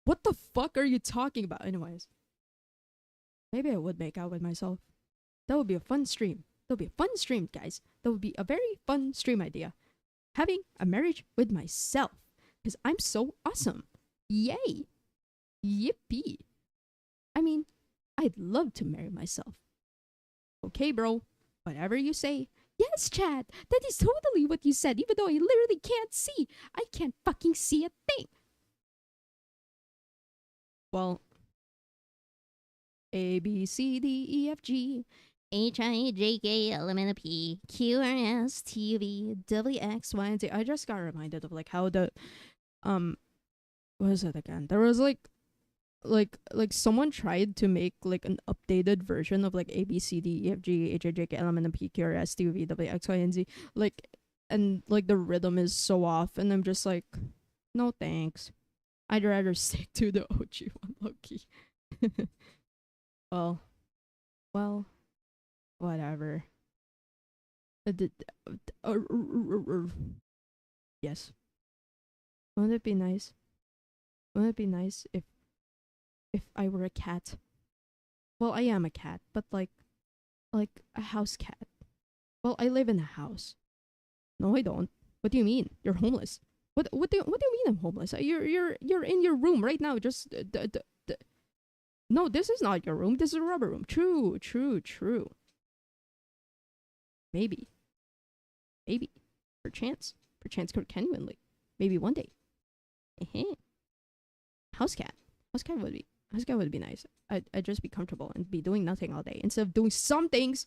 What the fuck are you talking about? Anyways. Maybe I would make out with myself. That would be a fun stream. That would be a fun stream, guys. That would be a very fun stream idea. Having a marriage with myself. Because I'm so awesome. Yay. Yippee. I mean, I'd love to marry myself. Okay, bro. Whatever you say. Yes, Chad. That is totally what you said, even though I literally can't see. I can't fucking see a thing. Well, A, B, C, D, E, F, G, H, I, J, K, L, M, N, P, Q, R, S, T, U, V, W, X, Y, and Z. I just got reminded of like how the, what was it again? There was like someone tried to make like an updated version of like A B C D E F G H I J K L M N P Q R S T U V W X Y and Z, like, and like the rhythm is so off, and I'm just like, no thanks. I'd rather stick to the OG one, low-key. well, whatever. Yes. Wouldn't it be nice? Wouldn't it be nice if I were a cat? Well, I am a cat, but like a house cat. Well, I live in a house. No, I don't. What do you mean? You're homeless. What do you mean I'm homeless? You're in your room right now. Just no, this is not your room. This is a rubber room. True. Maybe. Perchance genuinely. Maybe one day. House cat would be nice. I'd just be comfortable and be doing nothing all day instead of doing some things.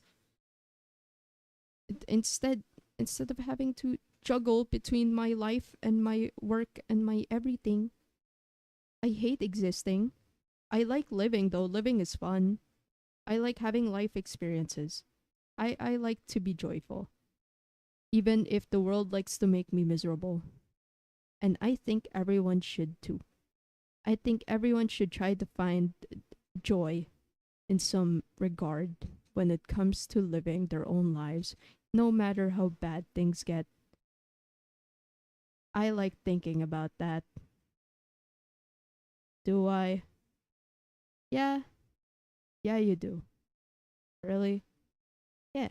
Instead of having to juggle between my life and my work and my everything. I hate existing. I like living though. Living is fun. I like having life experiences. I like to be joyful. Even if the world likes to make me miserable. And I think everyone should too. I think everyone should try to find joy in some regard when it comes to living their own lives, no matter how bad things get. I like thinking about that. Do I? Yeah. Yeah, you do. Really? Yeah.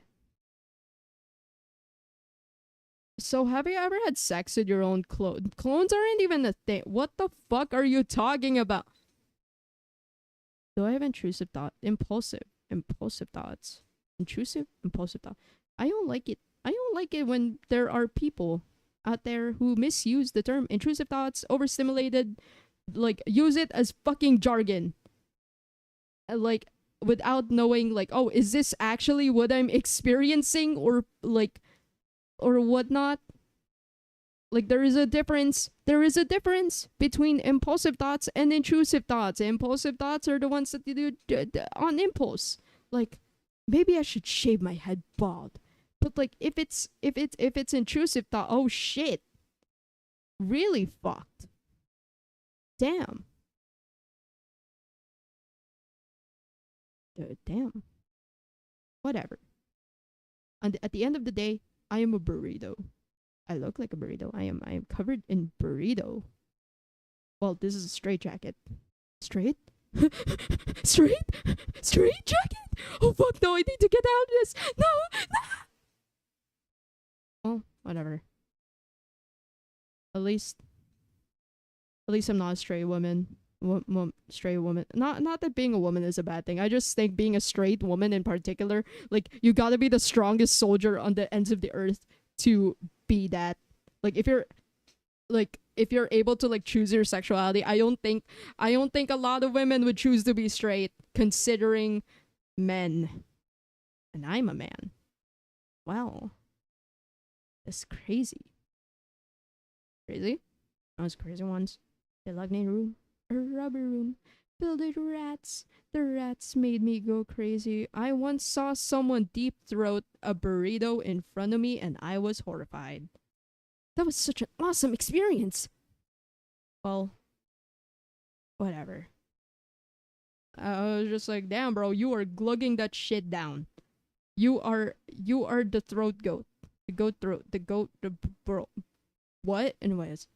So have you ever had sex with your own clone? Clones aren't even a thing. What the fuck are you talking about? Do I have impulsive thoughts? Impulsive thoughts. I don't like it. I don't like it when there are people out there who misuse the term intrusive thoughts, overstimulated, like use it as fucking jargon. Like without knowing like, oh, is this actually what I'm experiencing or like or whatnot? Like there is a difference. There is a difference between impulsive thoughts and intrusive thoughts. Impulsive thoughts are the ones that you do on impulse. Like maybe I should shave my head bald. But like if it's intrusive thought, oh shit. Really fucked. Damn. Damn. Whatever. And at the end of the day, I am a burrito. I look like a burrito. I am covered in burrito. Well, this is a straight jacket. Straight? Straight? Straight jacket? Oh fuck no, I need to get out of this. No! Oh, whatever. At least I'm not a straight woman. Straight woman. Not that being a woman is a bad thing. I just think being a straight woman in particular, like you gotta be the strongest soldier on the ends of the earth to be that. Like if you're able to like choose your sexuality, I don't think a lot of women would choose to be straight considering men. And I'm a man. Wow. That's crazy. Crazy? Those crazy ones. They locked me in a room. A rubber room filled with rats. The rats made me go crazy. I once saw someone deep throat a burrito in front of me and I was horrified. That was such an awesome experience. Well, whatever. I was just like, damn bro, you are glugging that shit down. You are the throat goat. The bro. What? Anyways.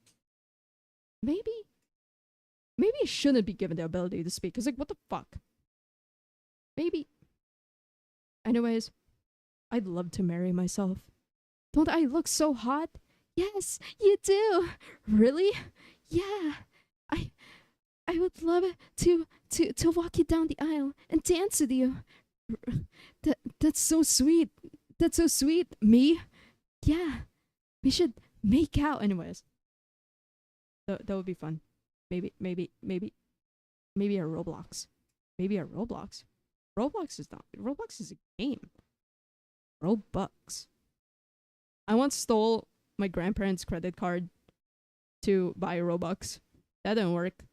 Maybe I shouldn't be given the ability to speak. Cause like, what the fuck? Maybe. Anyways, I'd love to marry myself. Don't I look so hot? Yes, you do. Really? Yeah. I would love to walk you down the aisle and dance with you. That's so sweet. That's so sweet. Me? Yeah. We should make out. Anyways. That would be fun. Maybe a Roblox. Maybe a Roblox. Roblox is a game. Robux. I once stole my grandparents' credit card to buy Robux. That didn't work.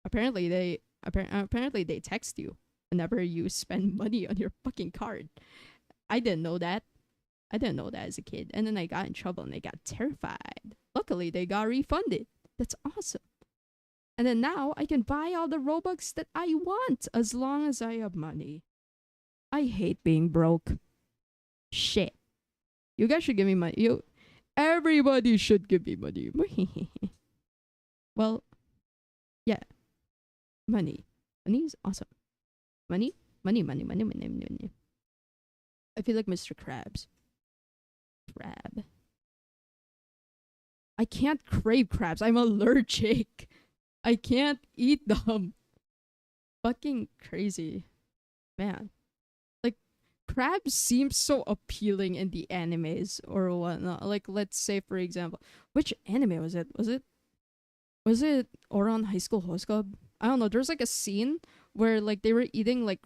Apparently they text you whenever you spend money on your fucking card. I didn't know that. As a kid. And then I got in trouble and they got terrified. Luckily they got refunded. That's awesome. And then now I can buy all the Robux that I want as long as I have money. I hate being broke. Shit. You guys should give me money. Everybody should give me money. Well, yeah. Money. Money is awesome. Money. I feel like Mr. Krabs. Crab. I can't crave crabs. I'm allergic. I can't eat them. Fucking crazy. Man. Like, crabs seem so appealing in the animes or whatnot. Like, let's say, for example, which anime was it? Was it Oran High School Host Club? I don't know. There's like a scene where like they were eating like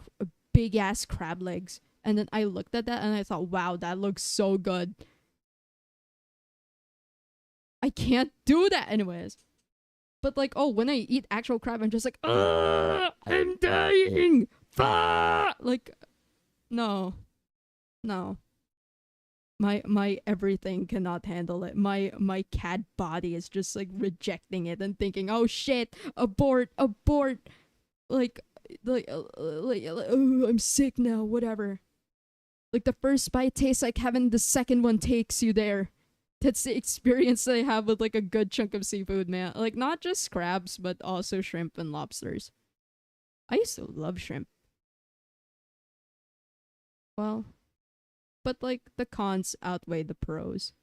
big ass crab legs. And then I looked at that and I thought, wow, that looks so good. I can't do that anyways. But like, oh, when I eat actual crab, I'm just like, I'm dying. Fuck! Like, no. My everything cannot handle it. My cat body is just like rejecting it and thinking, oh shit, abort. Like, oh, I'm sick now. Whatever. Like the first bite tastes like heaven. The second one takes you there. That's the experience that I have with like a good chunk of seafood, man. Like not just crabs, but also shrimp and lobsters. I used to love shrimp. Well, but like the cons outweigh the pros.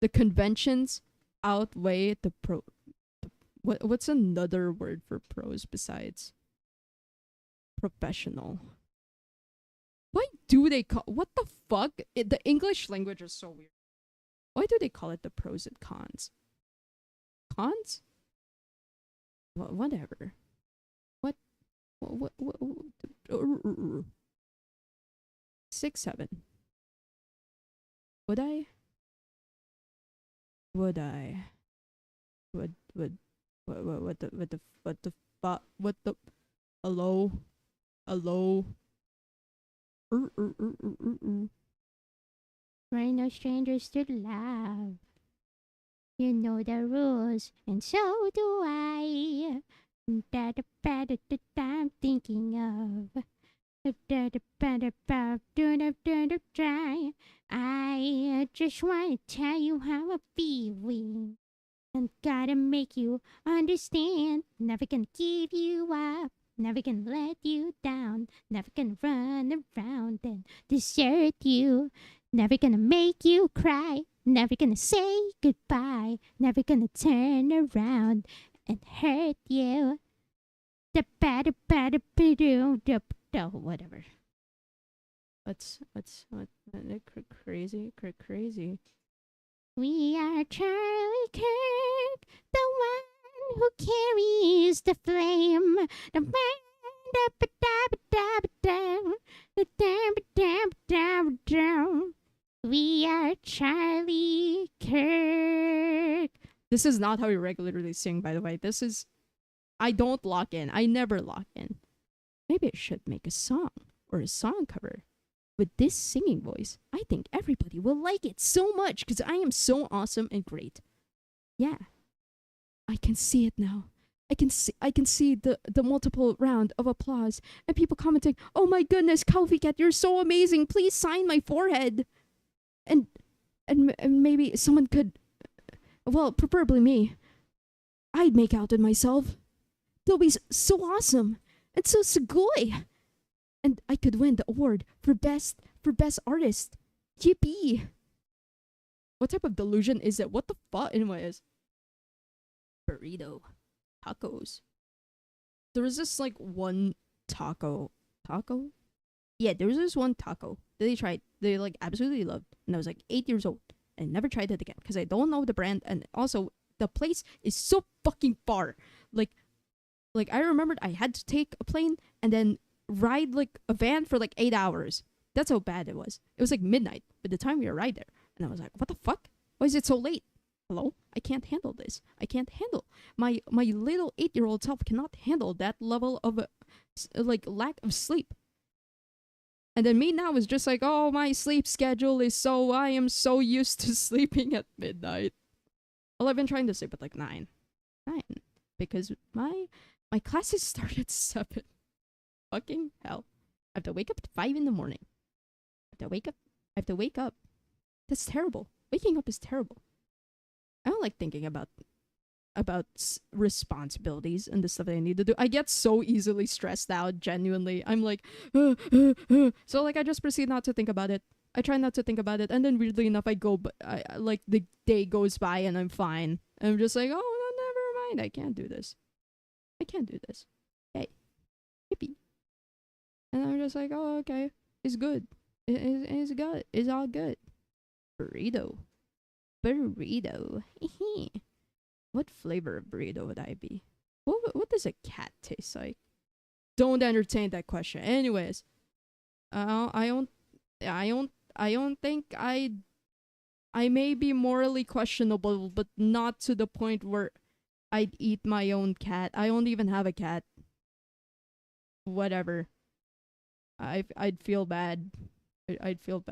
The conventions outweigh the pro. What's another word for pros besides professional? Why do they call, what the fuck? The English language is so weird. Why do they call it the pros and cons? Cons? Whatever. What? 6, 7. Would I? What the hello? We're no strangers to love. You know the rules, and so do I. That I'm thinking of. I just want to tell you how I'm feeling. And gotta make you understand. Never gonna give you up. Never gonna let you down. Never gonna run around and desert you. Never gonna make you cry. Never gonna say goodbye. Never gonna turn around and hurt you. Whatever. What crazy. We are Charlie Kirk, the one who carries the flame. We are Charlie Kirk. This is not how we regularly sing, by the way. This is, I don't lock in. I never lock in. Maybe I should make a song or a song cover with this singing voice. I think everybody will like it so much because I am so awesome and great. Yeah. I can see it now. I can see the multiple round of applause and people commenting, "Oh my goodness, Coffee Cat, you're so amazing. Please sign my forehead." And maybe someone could, well, preferably me. I'd make out with myself. They'll be so awesome and so sugoi. And I could win the award for best artist. Yippee! What type of delusion is it? What the fuck? Anyways, burrito, tacos. There was this like one taco. Yeah, there was this one taco that they tried. They like absolutely loved, and I was like 8 years old and never tried it again because I don't know the brand, and also the place is so fucking far. Like I remembered I had to take a plane and then ride like a van for like 8 hours. That's how bad it was. It was like midnight by the time we arrived there, and I was like, what the fuck? Why is it so late? Hello? I can't handle this. I can't handle my little 8-year-old self cannot handle that level of like lack of sleep. And then me now is just like, oh, my sleep schedule is so, I am so used to sleeping at midnight. Well, I've been trying to sleep at like 9 because my classes start at 7. Fucking hell. I have to wake up at 5 in the morning. I have to wake up. That's terrible. Waking up is terrible. I don't like thinking about responsibilities and the stuff that I need to do. I get so easily stressed out, genuinely. I'm like, so like I just proceed not to think about it. I try not to think about it, and then weirdly enough, I like the day goes by and I'm fine. And I'm just like, oh, no, never mind. I can't do this. Hey, hippie. And I'm just like, oh, okay, it's good. It's good. It's all good. Burrito. What flavor of burrito would I be? What does a cat taste like? Don't entertain that question. Anyways, I don't think I may be morally questionable, but not to the point where I'd eat my own cat. I don't even have a cat. Whatever. I'd feel bad. I'd feel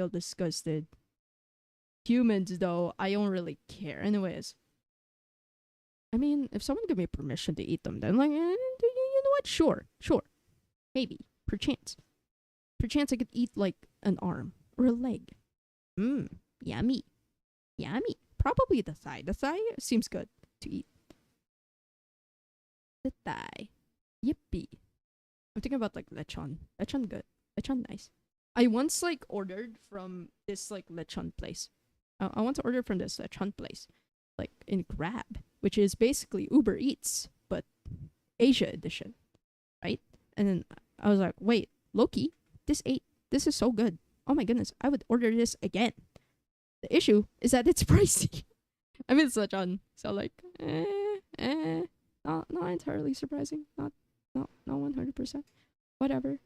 disgusted. Humans, though, I don't really care. Anyways, I mean, if someone give me permission to eat them, then like, you know what? Sure, maybe, perchance, I could eat like an arm or a leg. Yummy. Probably the thigh. The thigh seems good to eat. The thigh. Yippee. I'm thinking about like lechon. Lechon good. Lechon nice. I once like ordered from this like lechon place. I want to order from this lechon place, like in Grab, which is basically Uber Eats but Asia edition, right? And then I was like, wait, Loki, this ate This is so good. Oh my goodness, I would order this again. The issue is that it's pricey. I mean, such on. So like, not entirely surprising. Not 100%. Whatever.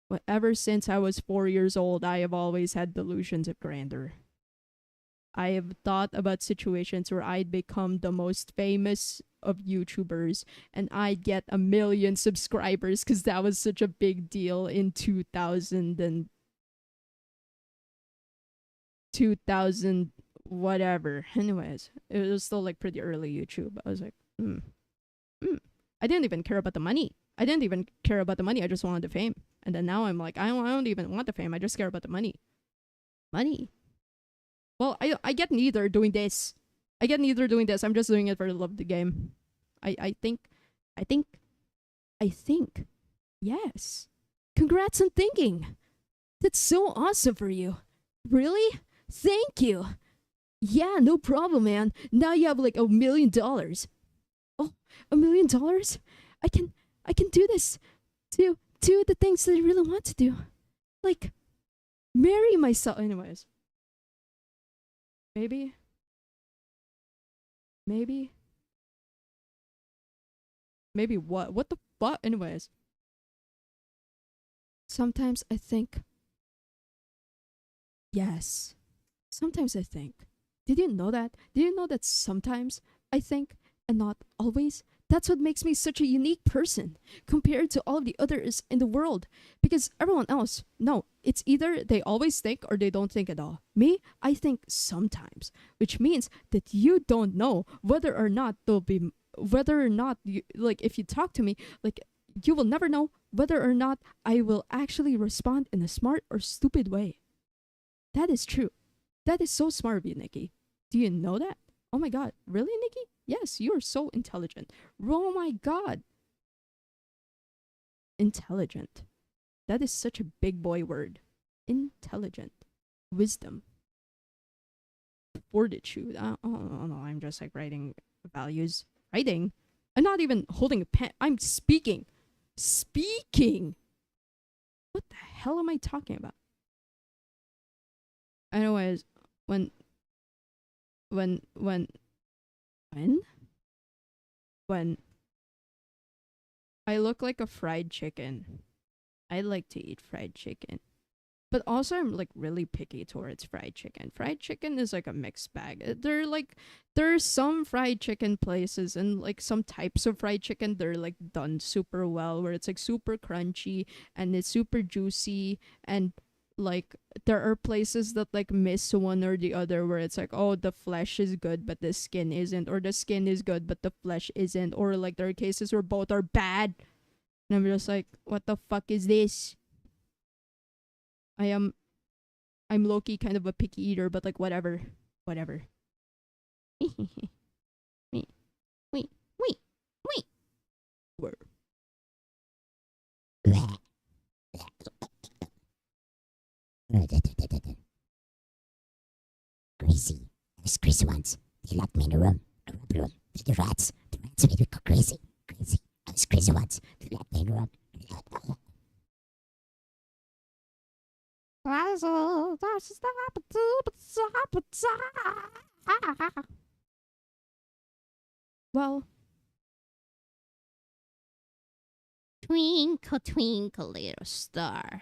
But ever since I was 4 years old, I have always had delusions of grandeur. I have thought about situations where I'd become the most famous of YouTubers and I'd get 1 million subscribers because that was such a big deal in 2000 whatever. Anyways, it was still like pretty early YouTube. I was like, I didn't even care about the money. I just wanted the fame. And then now I'm like, I don't even want the fame. I just care about the money. Money. Well, I get neither doing this. I'm just doing it for the love of the game. I think. Yes. Congrats on thinking. That's so awesome for you. Really? Thank you. Yeah, no problem, man. Now you have like $1 million. Oh, $1 million? I can do this. Do the things that I really want to do. Like, marry myself. Anyways. Maybe. Maybe what? What the fuck? Anyways. Sometimes I think. Yes. Sometimes I think. Did you know that? Did you know that sometimes I think and not always? That's what makes me such a unique person compared to all of the others in the world. Because everyone else, no, it's either they always think or they don't think at all. Me, I think sometimes, which means that you don't know whether or not you, like, if you talk to me, like, you will never know whether or not I will actually respond in a smart or stupid way. That is true. That is so smart of you, Nikki. Do you know that? Oh my god, really, Nikki? Yes, you are so intelligent. Oh my god. Intelligent. That is such a big boy word. Intelligent. Wisdom. Fortitude. Oh no, I'm just like writing values. Writing? I'm not even holding a pen. I'm speaking. Speaking! What the hell am I talking about? Anyways, when I look like a fried chicken. I like to eat fried chicken. But also I'm like really picky towards fried chicken. Fried chicken is like a mixed bag. There's some fried chicken places and like some types of fried chicken they're like done super well where it's like super crunchy and it's super juicy, and like there are places that like miss one or the other where it's like, oh, the flesh is good but the skin isn't, or the skin is good but the flesh isn't, or like there are cases where both are bad, and I'm just like, what the fuck is this? I'm low-key kind of a picky eater, but like whatever. Wait. Where? Crazy. Those crazy ones. They locked me in a room. The rats. The rats made me go crazy. Crazy. Those crazy ones. They locked me in a room. Well, Twinkle, twinkle, little star.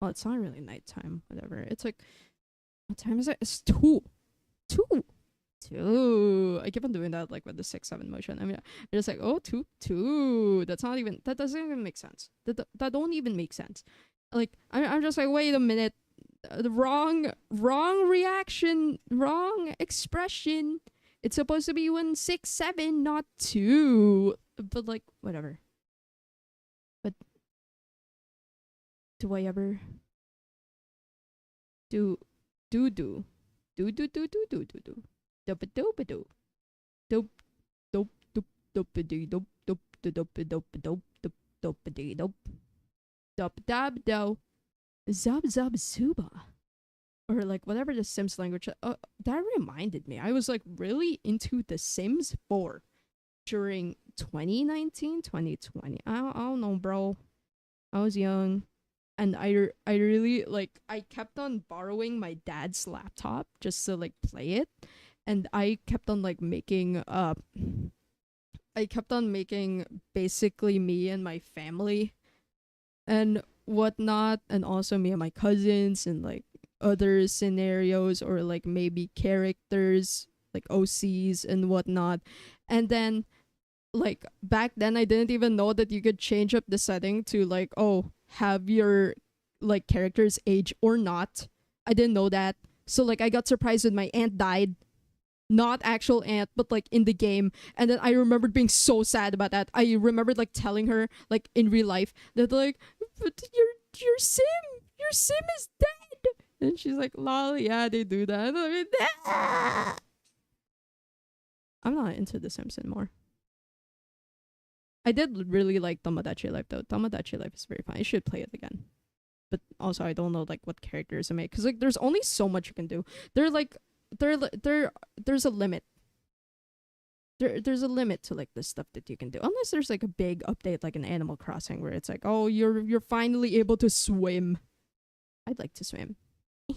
well, it's not really nighttime. Whatever. It's like, what time is it? It's 2. 2. I keep on doing that like with the 6-7 motion. I mean, I'm just like, oh, 2. That doesn't even make sense. That don't even make sense. Like, I'm just like, wait a minute. The wrong reaction, wrong expression. It's supposed to be 167, not 2. But like, whatever. But do I ever do dope zub zub zuba, or like whatever the Sims language. That reminded me, I was like really into the Sims 4 during 2019 2020. I don't know, bro. I was young, and I really like I kept on borrowing my dad's laptop just to like play it, and I kept on like making I kept on making basically me and my family and whatnot, and also me and my cousins and like other scenarios or like maybe characters like OCs and whatnot. And then like back then I didn't even know that you could change up the setting to like, oh, have your like characters age or not. I didn't know that. So like I got surprised when my aunt died. Not actual aunt, but like in the game. And then I remembered being so sad about that. I remembered like telling her like in real life that like, but your sim is dead. And she's like, lol, yeah, they do that. And I'm like, "Ah!" I'm not into The Sims anymore. I did really like Tomodachi Life though. Tomodachi Life is very fun. I should play it again. But also I don't know like what characters I make, because like there's only so much you can do. They're like there's a limit. There's a limit to like the stuff that you can do, unless there's like a big update like an Animal Crossing where it's like, oh, you're finally able to swim. I'd like to swim. I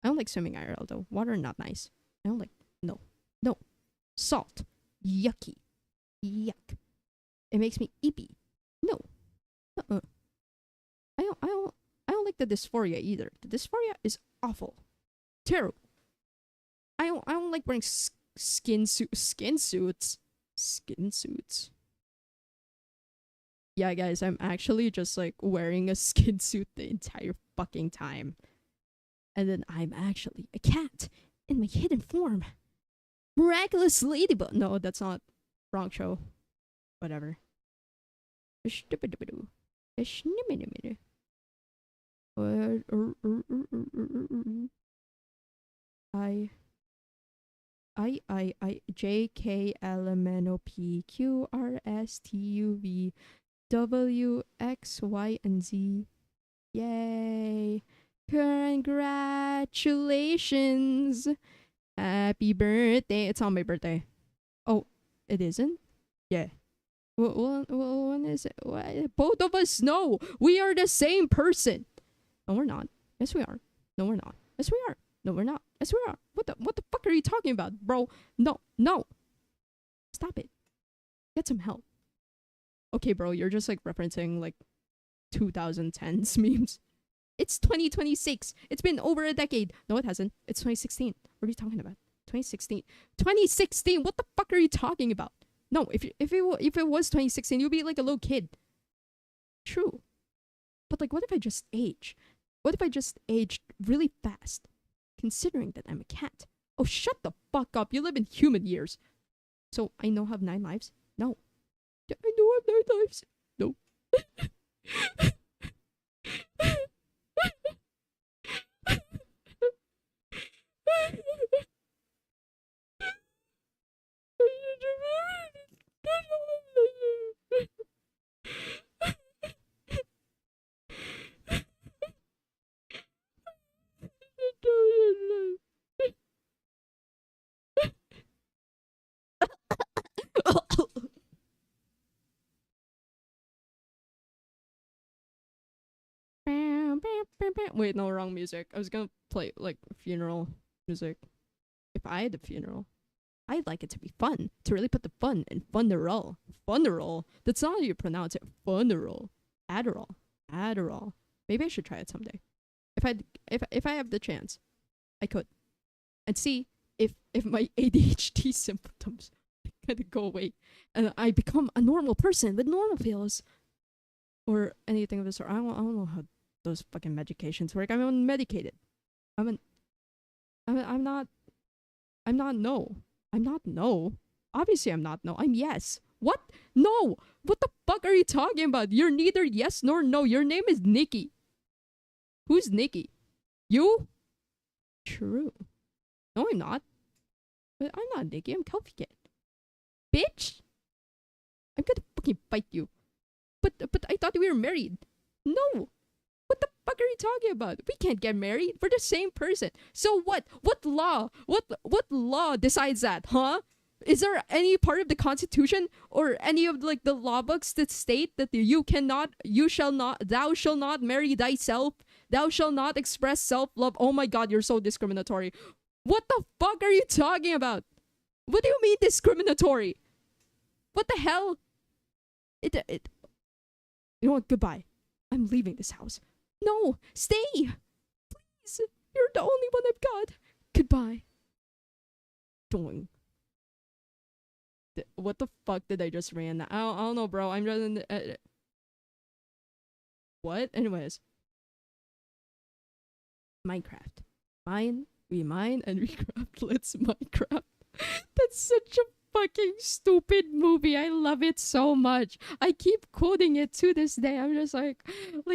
don't like swimming IRL though. Water not nice. I don't like no salt, yucky, yuck. It makes me eepy. No, I don't like the dysphoria either. The dysphoria is awful, terrible. I don't like wearing skin suits. Yeah, guys, I'm actually just like wearing a skin suit the entire fucking time. And then I'm actually a cat in my hidden form. Miraculous ladybug. No, that's not. Wrong show. Whatever. J K L M N O P Q R S T U V W X Y and Z. Yay! Congratulations! Happy birthday! It's on my birthday. Oh, it isn't? Yeah. Well, when is it? Both of us know we are the same person. No, we're not. Yes, we are. No, we're not. Yes, we are. No, we're not. Yes, we are. What the fuck are you talking about, bro? No. Stop it. Get some help. Okay, bro, you're just like referencing like 2010s memes. It's 2026. It's been over a decade. No, it hasn't. It's 2016. What are you talking about? 2016. 2016. What the fuck are you talking about? No, if it was 2016, you'd be like a little kid. True. But like, what if I just age? What if I just aged really fast? Considering that I'm a cat. Oh, shut the fuck up. You live in human years. So I know I have 9 lives? No. I know I have 9 lives. No. Wait, no, wrong music. I was gonna play like funeral music. If I had a funeral, I'd like it to be fun. To really put the fun in funeral. Funeral. That's not how you pronounce it. Funeral. Adderall. Maybe I should try it someday. If I have the chance, I could. And see if my ADHD symptoms kind of go away and I become a normal person with normal feels or anything of the sort. I don't know how those fucking medications work. I'm unmedicated. I'm not no. I'm not no. Obviously I'm not no. I'm yes. What? No. What the fuck are you talking about? You're neither yes nor no. Your name is Nikki. Who's Nikki? You? True. No, I'm not. But I'm not Nikki. I'm Kelpie Kid. Bitch. I'm gonna fucking bite you. But I thought we were married. No. What the fuck are you talking about? We can't get married. We're the same person. So what? What law? What law decides that, huh? Is there any part of the Constitution or any of like the law books that state that thou shall not marry thyself, thou shall not express self-love? Oh my god, you're so discriminatory. What the fuck are you talking about? What do you mean discriminatory? What the hell? You know what? Goodbye. I'm leaving this house. No, stay. Please. You're the only one I've got. Goodbye. Doing. What the fuck did I just ran? I don't know, bro. I'm just... what? Anyways. Minecraft. We mine, and we craft. Let's Minecraft. That's such a fucking stupid movie. I love it so much. I keep quoting it to this day. I'm just like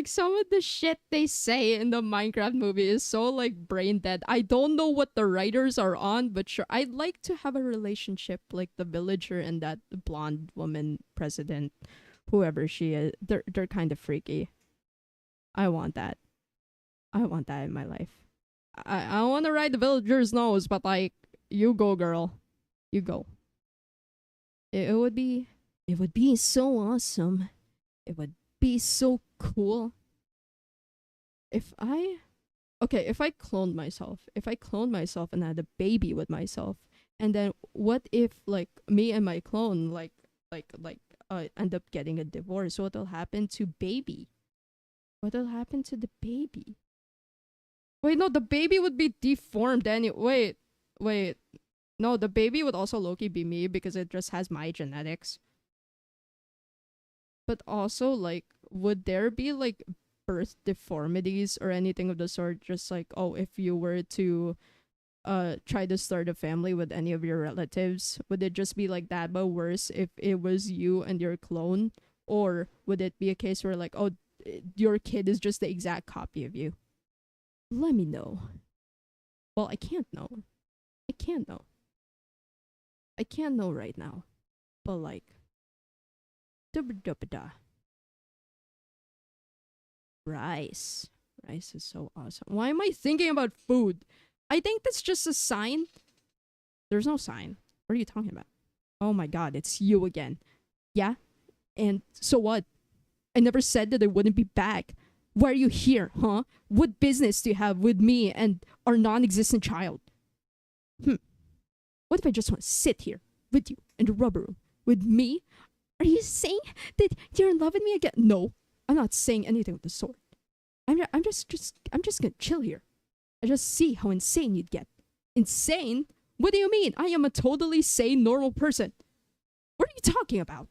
some of the shit they say in the Minecraft movie is so like brain dead. I don't know what the writers are on, but sure, I'd like to have a relationship like the villager and that blonde woman president, whoever she is. They're kind of freaky. I want that. I want that in my life. I want to ride the villager's nose, but like, you go, girl. You go. It would be so awesome. It would be so cool. If I cloned myself and had a baby with myself, and then what if like me and my clone end up getting a divorce? What'll happen to baby? What'll happen to the baby? Wait, no, the baby would be deformed anyway. Wait. No, the baby would also low-key be me because it just has my genetics. But also, like, would there be, like, birth deformities or anything of the sort? Just like, oh, if you were to try to start a family with any of your relatives, would it just be like that but worse if it was you and your clone? Or would it be a case where, like, oh, your kid is just the exact copy of you? Let me know. Well, I can't know. I can't know right now. But like, dubba-dubba-da. Rice. Rice is so awesome. Why am I thinking about food? I think that's just a sign. There's no sign. What are you talking about? Oh my god, it's you again. Yeah? And so what? I never said that I wouldn't be back. Why are you here, huh? What business do you have with me and our non-existent child? What if I just want to sit here with you in the rubber room with me? Are you saying that you're in love with me again? No, I'm not saying anything of the sort. I'm just gonna chill here. I just see how insane you'd get. Insane? What do you mean? I am a totally sane, normal person. What are you talking about?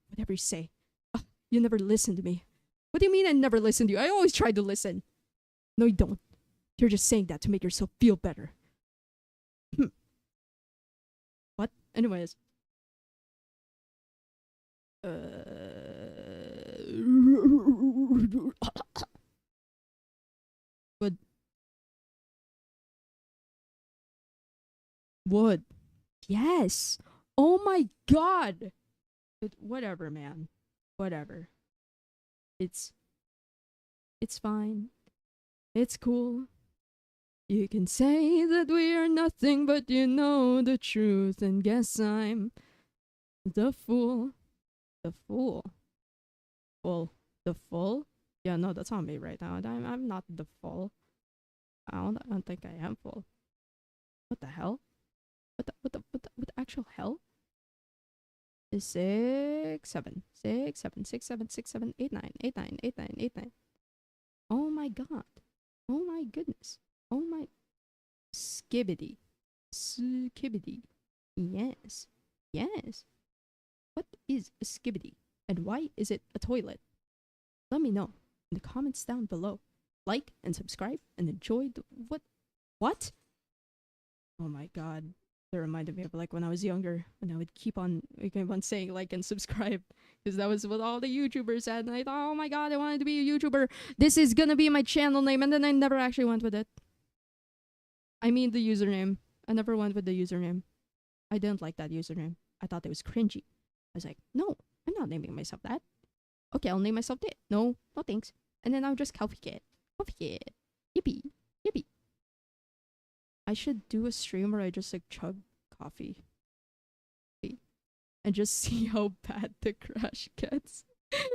Whatever you say. You never listen to me. What do you mean I never listen to you? I always try to listen. No, you don't. You're just saying that to make yourself feel better. What? Anyways. Wood. Yes. Oh my god. But whatever, man. Whatever. It's fine. It's cool. You can say that we are nothing, but you know the truth, and guess I'm the fool. The fool. Well, the fool? Yeah, no, that's not me right now. I'm not the fool. I don't think I am full. What the hell? What the actual hell? 6 7 6 7 6 7 6 7 8 9 8 9 8 9 8 9. Oh my god. Oh my goodness. Oh my skibbity. Skibbity. Yes. Yes. What is a skibbity? And why is it a toilet? Let me know in the comments down below. Like and subscribe and enjoy the what? Oh my god. That reminded me of like when I was younger, when I would keep on saying like and subscribe, because that was what all the YouTubers said, and I thought, oh my god, I wanted to be a YouTuber. This is gonna be my channel name, and then I never actually went with it. I mean the username. I never went with the username. I didn't like that username. I thought it was cringy. I was like, no, I'm not naming myself that. Okay, I'll name myself that. No thanks. And then I'll just copycat. Yippee. Yippee. I should do a stream where I just like chug coffee and just see how bad the crash gets. I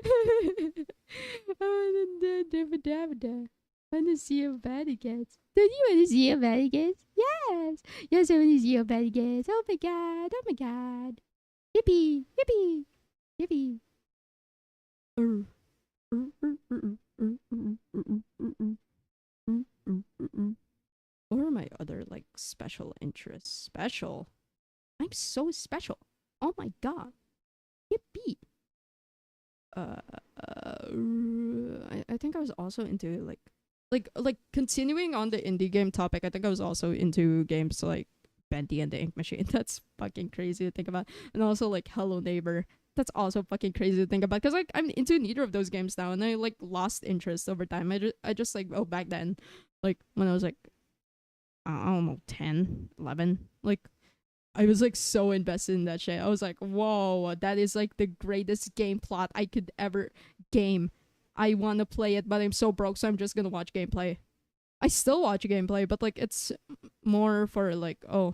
want to see how bad it gets. Don't you want to see how bad it gets? Yes. Yes, I want to see how bad it gets. Oh my god. Oh my god. Yippee. Yippee. Yippee. What are my other like special interests? Special? I'm so special. Oh my god. Yippee. I think I was also into like continuing on the indie game topic. I think I was also into games like Bendy and the Ink Machine. That's fucking crazy to think about. And also like Hello Neighbor. That's also fucking crazy to think about because like I'm into neither of those games now, and I like lost interest over time. I just like back then, like when I was like I don't know 10, 11, like I was like so invested in that shit. I was like, whoa, that is like the greatest game plot I could ever game. I want to play it, but I'm so broke, so I'm just gonna watch gameplay. I still watch gameplay, but like it's more for like, oh,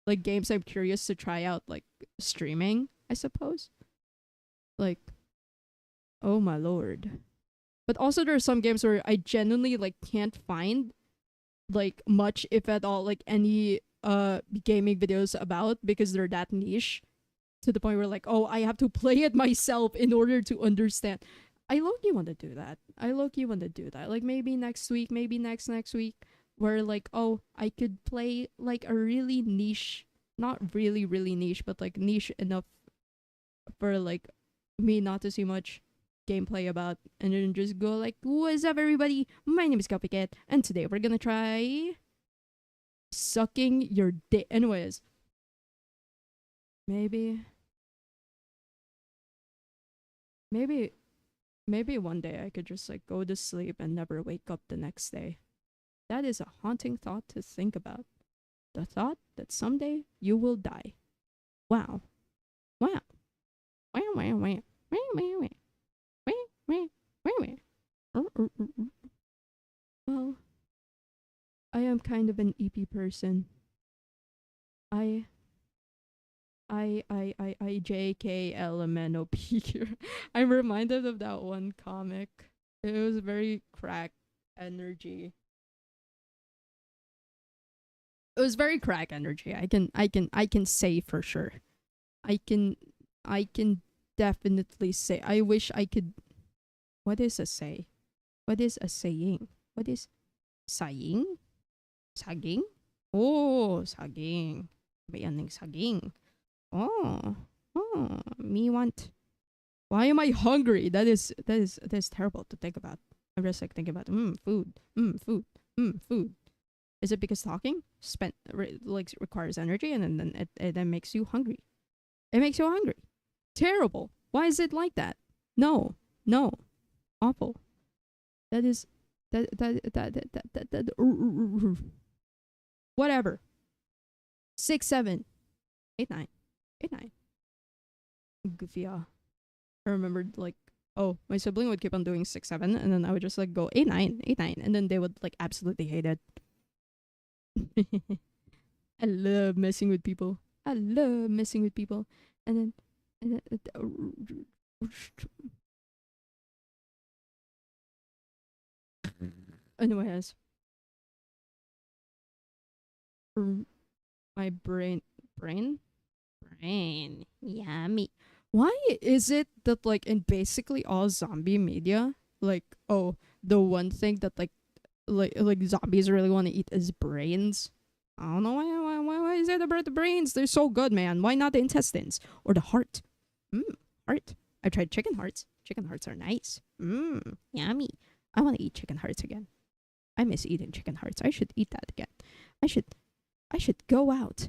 like games I'm curious to try out, like streaming, I suppose. Like, oh my lord. But also there are some games where I genuinely like can't find like much, if at all, like any gaming videos about because they're that niche to the point where like, oh, I have to play it myself in order to understand. I low-key want to do that. Like maybe next week, maybe next week, where like, oh, I could play like a really niche, not really niche, but like niche enough for like me not to see much gameplay about, and then just go like, what's up everybody, my name is Copycat, and today we're gonna try sucking your dick. Anyways, maybe one day I could just like go to sleep and never wake up the next day. That is a haunting thought to think about. The thought that someday you will die. Wow. Wow. Wow, wow, wow. Wow, wow, wow. Wow, wow, wow, wow. Well, I am kind of an EP person. JKLMNOP here. I'm reminded of that one comic. It was very crack energy. It was very crack energy. I can say for sure. I can definitely say. I wish I could. What is a say? What is a saying? What is saying? Saging? Oh, saging. Bayaning saging. Oh, me want. Why am I hungry? That is terrible to think about. I'm just like thinking about food, food, food. Is it because talking requires energy, and then it then makes you hungry? It makes you hungry. Terrible. Why is it like that? No, awful. That is that. Whatever. 6, 7, 8, 9. 8, 9. Goofy. I remembered like, oh, my sibling would keep on doing 6, 7, and then I would just like go 8, 9, 8, 9, and then they would like absolutely hate it. I love messing with people. And then anyways, my brain. Yummy. Why is it that like in basically all zombie media, like, oh, the one thing that like zombies really want to eat is brains? I don't know why is it about the brains? They're so good, man. Why not the intestines or the heart? Heart. I tried chicken hearts. Chicken hearts are nice. Yummy. I want to eat chicken hearts again. I miss eating chicken hearts. I should eat that again. I should go out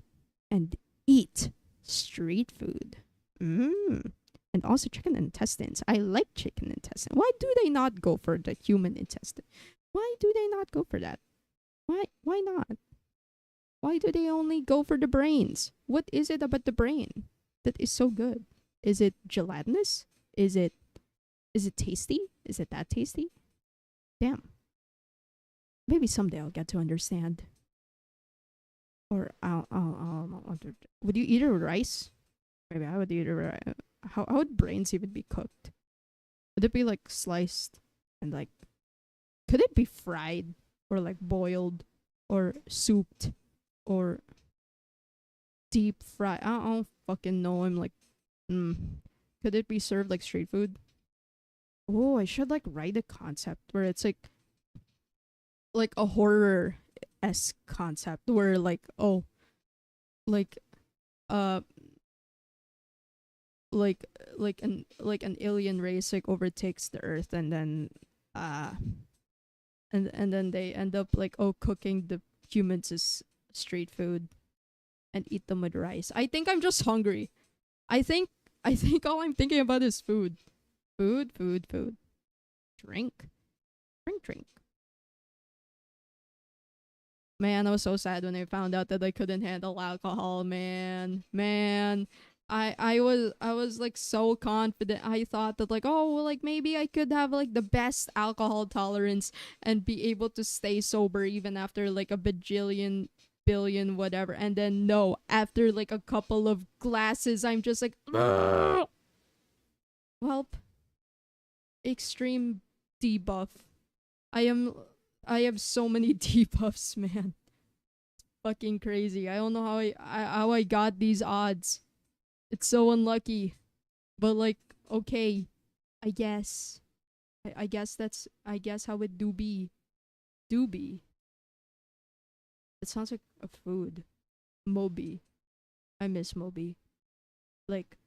and eat street food. And also chicken intestines. I like chicken intestine. Why do they not go for the human intestine? Why do they not go for that? Why not? Why do they only go for the brains? What is it about the brain that is so good? Is it gelatinous? Is it tasty? Is it that tasty? Damn. Maybe someday I'll get to understand. or I don't know. Would you eat it with rice? Maybe I would eat it with rice. How would brains even be cooked? Would it be like sliced and like? Could it be fried or like boiled or souped or deep fried? I don't fucking know. I'm like, could it be served like street food? Oh, I should like write a concept where it's like a horror esque concept where like like uh like an alien race like overtakes the earth and then and then they end up like cooking the humans as street food and eat them with rice. I think I'm just hungry. I think all I'm thinking about is food. Food, food, food. Drink. Drink. Man, I was so sad when I found out that I couldn't handle alcohol, man. I was like so confident. I thought that like, oh, well, like maybe I could have like the best alcohol tolerance and be able to stay sober even after like a bajillion billion whatever. And then no, after like a couple of glasses, I'm just like, "Ugh." Welp, extreme debuff. I have so many debuffs, man. It's fucking crazy. I don't know how I got these odds. It's so unlucky. But like, okay. I guess. I guess how it do be. Do be. It sounds like a food. Moby. I miss Moby. Like,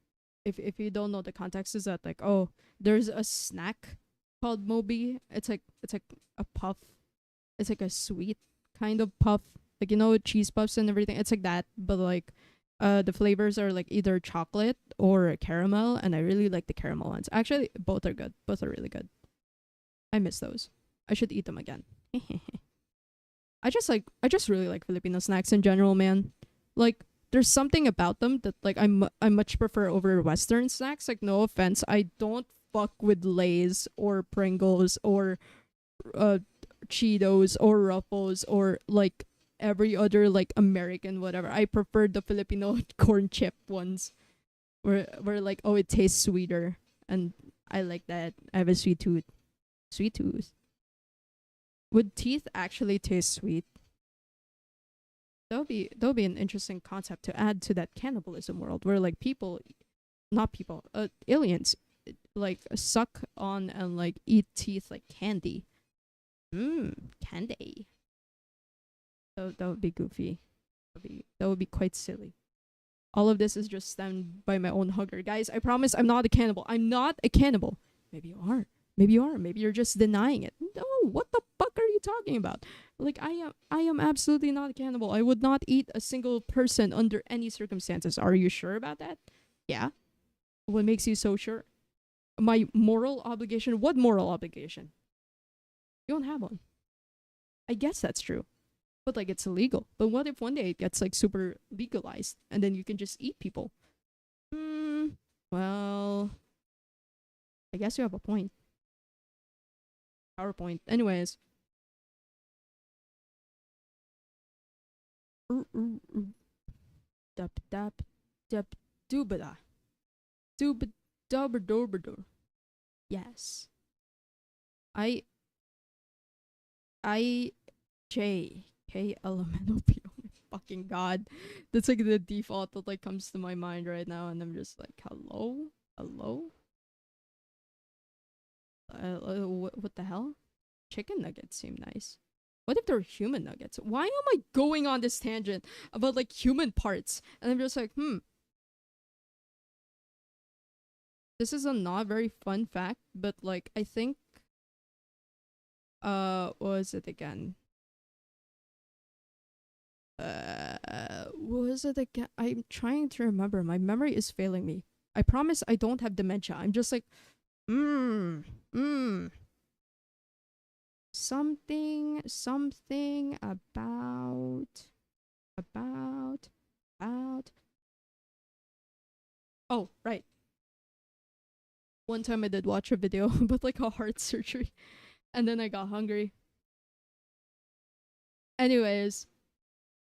if you don't know the context is that like, oh, there's a snack called Moby. It's like a puff. It's like a sweet kind of puff. Like, you know, cheese puffs and everything. It's like that, but like the flavors are like either chocolate or caramel, and I really like the caramel ones. Actually, both are good. Both are really good. I miss those. I should eat them again. I just really like Filipino snacks in general, man. Like, there's something about them that like I much prefer over Western snacks. Like, no offense, I don't fuck with Lay's or Pringles or Cheetos or Ruffles or like every other like American whatever. I prefer the Filipino corn chip ones where like, oh, it tastes sweeter, and I like that. I have a sweet tooth. Sweet tooth. Would teeth actually taste sweet? That'll be an interesting concept to add to that cannibalism world where like aliens like suck on and like eat teeth like candy. Candy. So that would be goofy. That would be quite silly. All of this is just stemmed by my own hunger. Guys, I promise I'm not a cannibal. I'm not a cannibal. Maybe you are. Maybe you are. Maybe you're just denying it. No, what the fuck are you talking about? Like, I am absolutely not a cannibal. I would not eat a single person under any circumstances. Are you sure about that? Yeah. What makes you so sure? My moral obligation? What moral obligation? You don't have one. I guess that's true. But like, it's illegal. But what if one day it gets like super legalized and then you can just eat people? Well, I guess you have a point. PowerPoint. Anyways. Dub dub dub doobada. Doobad dubber. Yes. J K LMNOP. Oh my fucking god. That's like the default that like comes to my mind right now, and I'm just like, hello? What the hell? Chicken nuggets seem nice. What if they're human nuggets? Why am I going on this tangent about like human parts? And I'm just like, This is a not very fun fact, but like I think what was it again? What was it again? I'm trying to remember. My memory is failing me. I promise I don't have dementia. I'm just like, something about. Oh, right. One time I did watch a video about like a heart surgery, and then I got hungry. Anyways,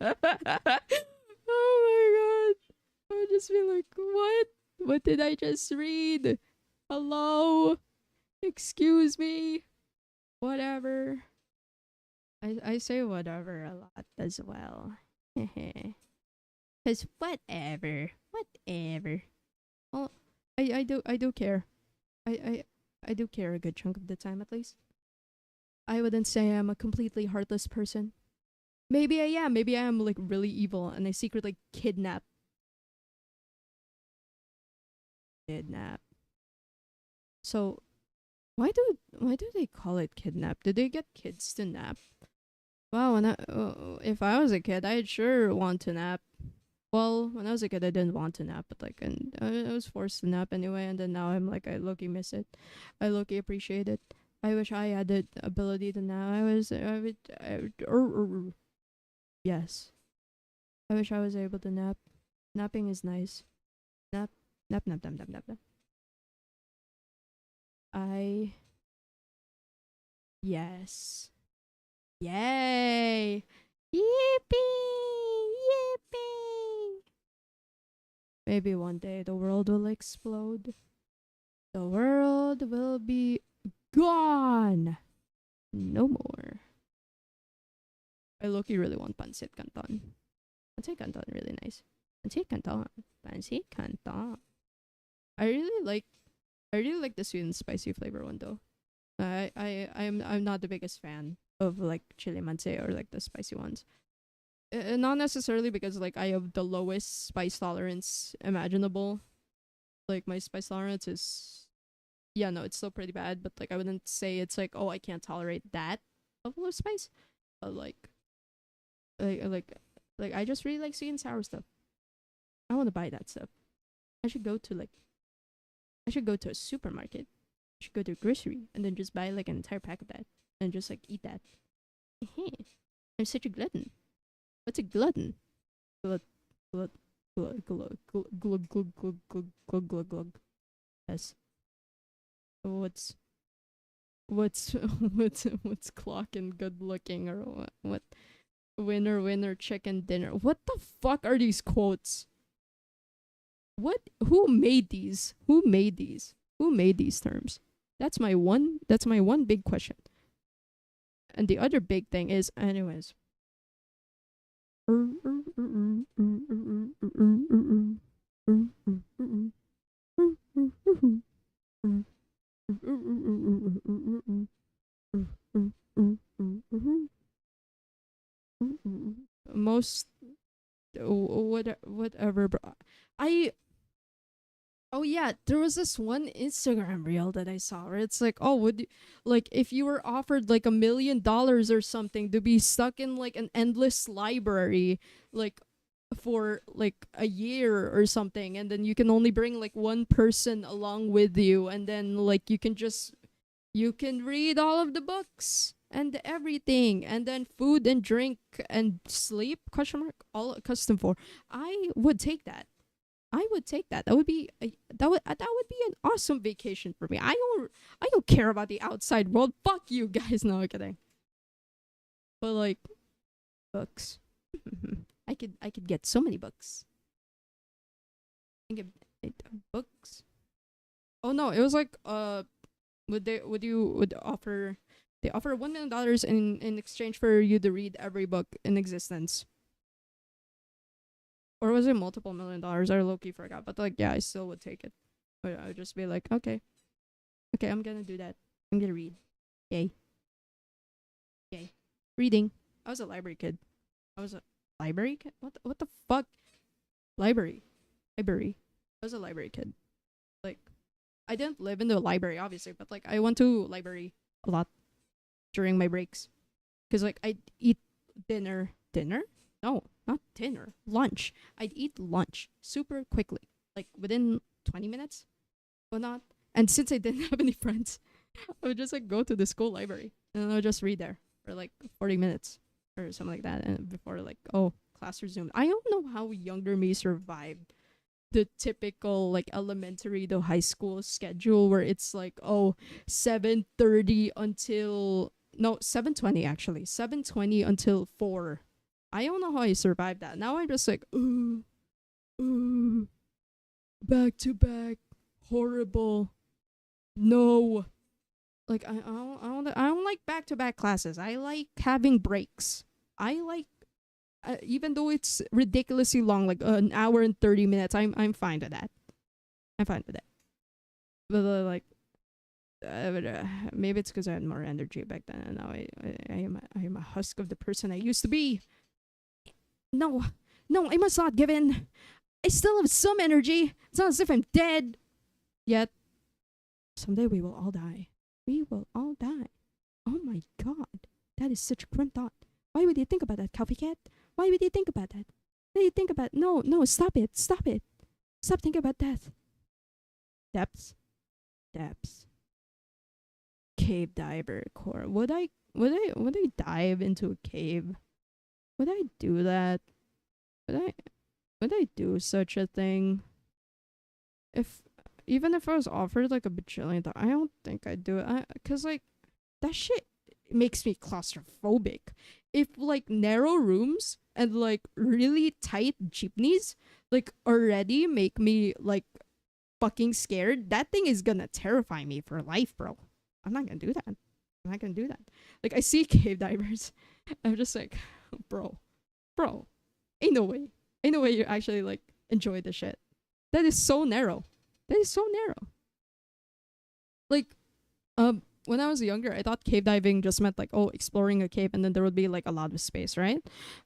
Oh my god. I would just be like, what? What did I just read? Hello? Excuse me? Whatever. I say whatever a lot as well. Cause whatever. Whatever. Well, I do care. I do care a good chunk of the time at least. I wouldn't say I'm a completely heartless person. Maybe I am. Maybe I am like really evil and I secretly kidnap. So why do they call it kidnap? Did they get kids to nap? Wow, if I was a kid, I'd sure want to nap. Well, when I was a kid, I didn't want to nap, but like, and I was forced to nap anyway. And then now I'm like, I low-key miss it. I low-key appreciate it. I wish I had the ability to nap. Yes. I wish I was able to nap. Napping is nice. Nap, nap, nap, nap, nap, nap, nap. Yes. Yay! Yippee! Yippee! Maybe one day the world will explode. The world will be gone. No more. I low-key really want pancit canton. Pancit canton really nice. Pancit canton. Pancit canton. I really like the sweet and spicy flavor one though. I'm not the biggest fan of like chili manse or like the spicy ones. Not necessarily because like I have the lowest spice tolerance imaginable. Like my spice tolerance is, yeah, no, it's still pretty bad. But like I wouldn't say it's like, oh, I can't tolerate that level of spice. But like I just really like sweet and sour stuff. I want to buy that stuff. I should go to a supermarket. I should go to a grocery and then just buy like an entire pack of that and just like eat that. I'm such a glutton. What's a glutton? Glut, glut, glut, glut, glug, glug, glug, glug, glug, glug, glug, glug. Yes. What's clock and good looking or what? Winner, winner, chicken dinner. What the fuck are these quotes? What? Who made these? Who made these? Who made these terms? That's my one big question. And the other big thing is, anyways. Most whatever, bro. Oh yeah, there was this one Instagram reel that I saw where it's like, oh, would you, like if you were offered like $1,000,000 or something to be stuck in like an endless library, like for like a year or something, and then you can only bring like one person along with you, and then like you can read all of the books and everything, and then food and drink and sleep question mark all custom for. I would take that. I would take that. That would be that would be an awesome vacation for me. I don't care about the outside world. Fuck you guys. No, I'm kidding. But like books. I could get so many books. I get books. Oh no, it was like would offer they offer $1,000,000 in exchange for you to read every book in existence. Or was it multiple $1,000,000? I low-key forgot. But like, yeah, I still would take it. But I would just be like, okay, I'm gonna do that. I'm gonna read. Yay. Reading. I was a library kid. I was a library kid. What the fuck? Library. I was a library kid. Like, I didn't live in the library, obviously, but like, I went to library a lot during my breaks, cause like I'd eat dinner. No, not dinner. Lunch. I'd eat lunch super quickly, like within 20 minutes, but not. And since I didn't have any friends, I would just like go to the school library and I would just read there for like 40 minutes or something like that. And before like, oh, class resumed. I don't know how younger me survived the typical like elementary to high school schedule where it's like, oh, 7:30 until no 7:20 actually 7:20 until 4 I don't know how I survived that. Now I'm just like, back to back, horrible. No, like I don't like back to back classes. I like having breaks. I like even though it's ridiculously long, like an hour and 30 minutes. I'm fine with that. I'm fine with that. But maybe it's because I had more energy back then, and now I am a husk of the person I used to be. No, I must not give in. I still have some energy. It's not as if I'm dead. Yet, someday we will all die. We will all die. Oh my god. That is such a grim thought. Why would you think about that, Coffee Cat? Why would you think about that? Why do you think about... No, stop it. Stop it. Stop thinking about death. Depths. Cave diver core. Would I dive into a cave? Would I do that? Would I do such a thing? Even if I was offered like a bajillion, I don't think I'd do it. Cause like that shit makes me claustrophobic. If like narrow rooms and like really tight jeepneys like already make me like fucking scared, that thing is gonna terrify me for life, bro. I'm not gonna do that. Like I see cave divers, I'm just like, bro, ain't no way you actually like enjoy the shit. That is so narrow. Like, when I was younger, I thought cave diving just meant like, oh, exploring a cave and then there would be like a lot of space, right?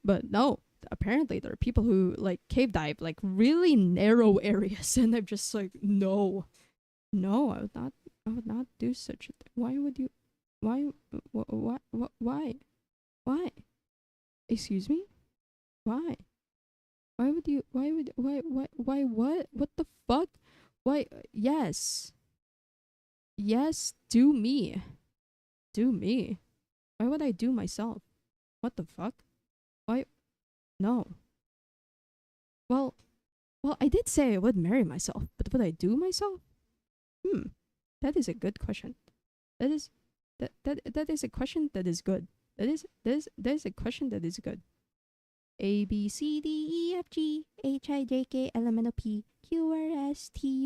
But no, apparently there are people who like cave dive like really narrow areas, and I'm just like, no, I would not do such a thing. Why would you? Why? Why? Excuse me? Why? Why would you? Why? What? What the fuck? Why? Yes. Do me. Why would I do myself? What the fuck? Why? No. Well, I did say I would marry myself, but would I do myself? That is a good question. That is a question that is good. That is a question that is good. A B C D E F G H I J K L M N O P Q R S T U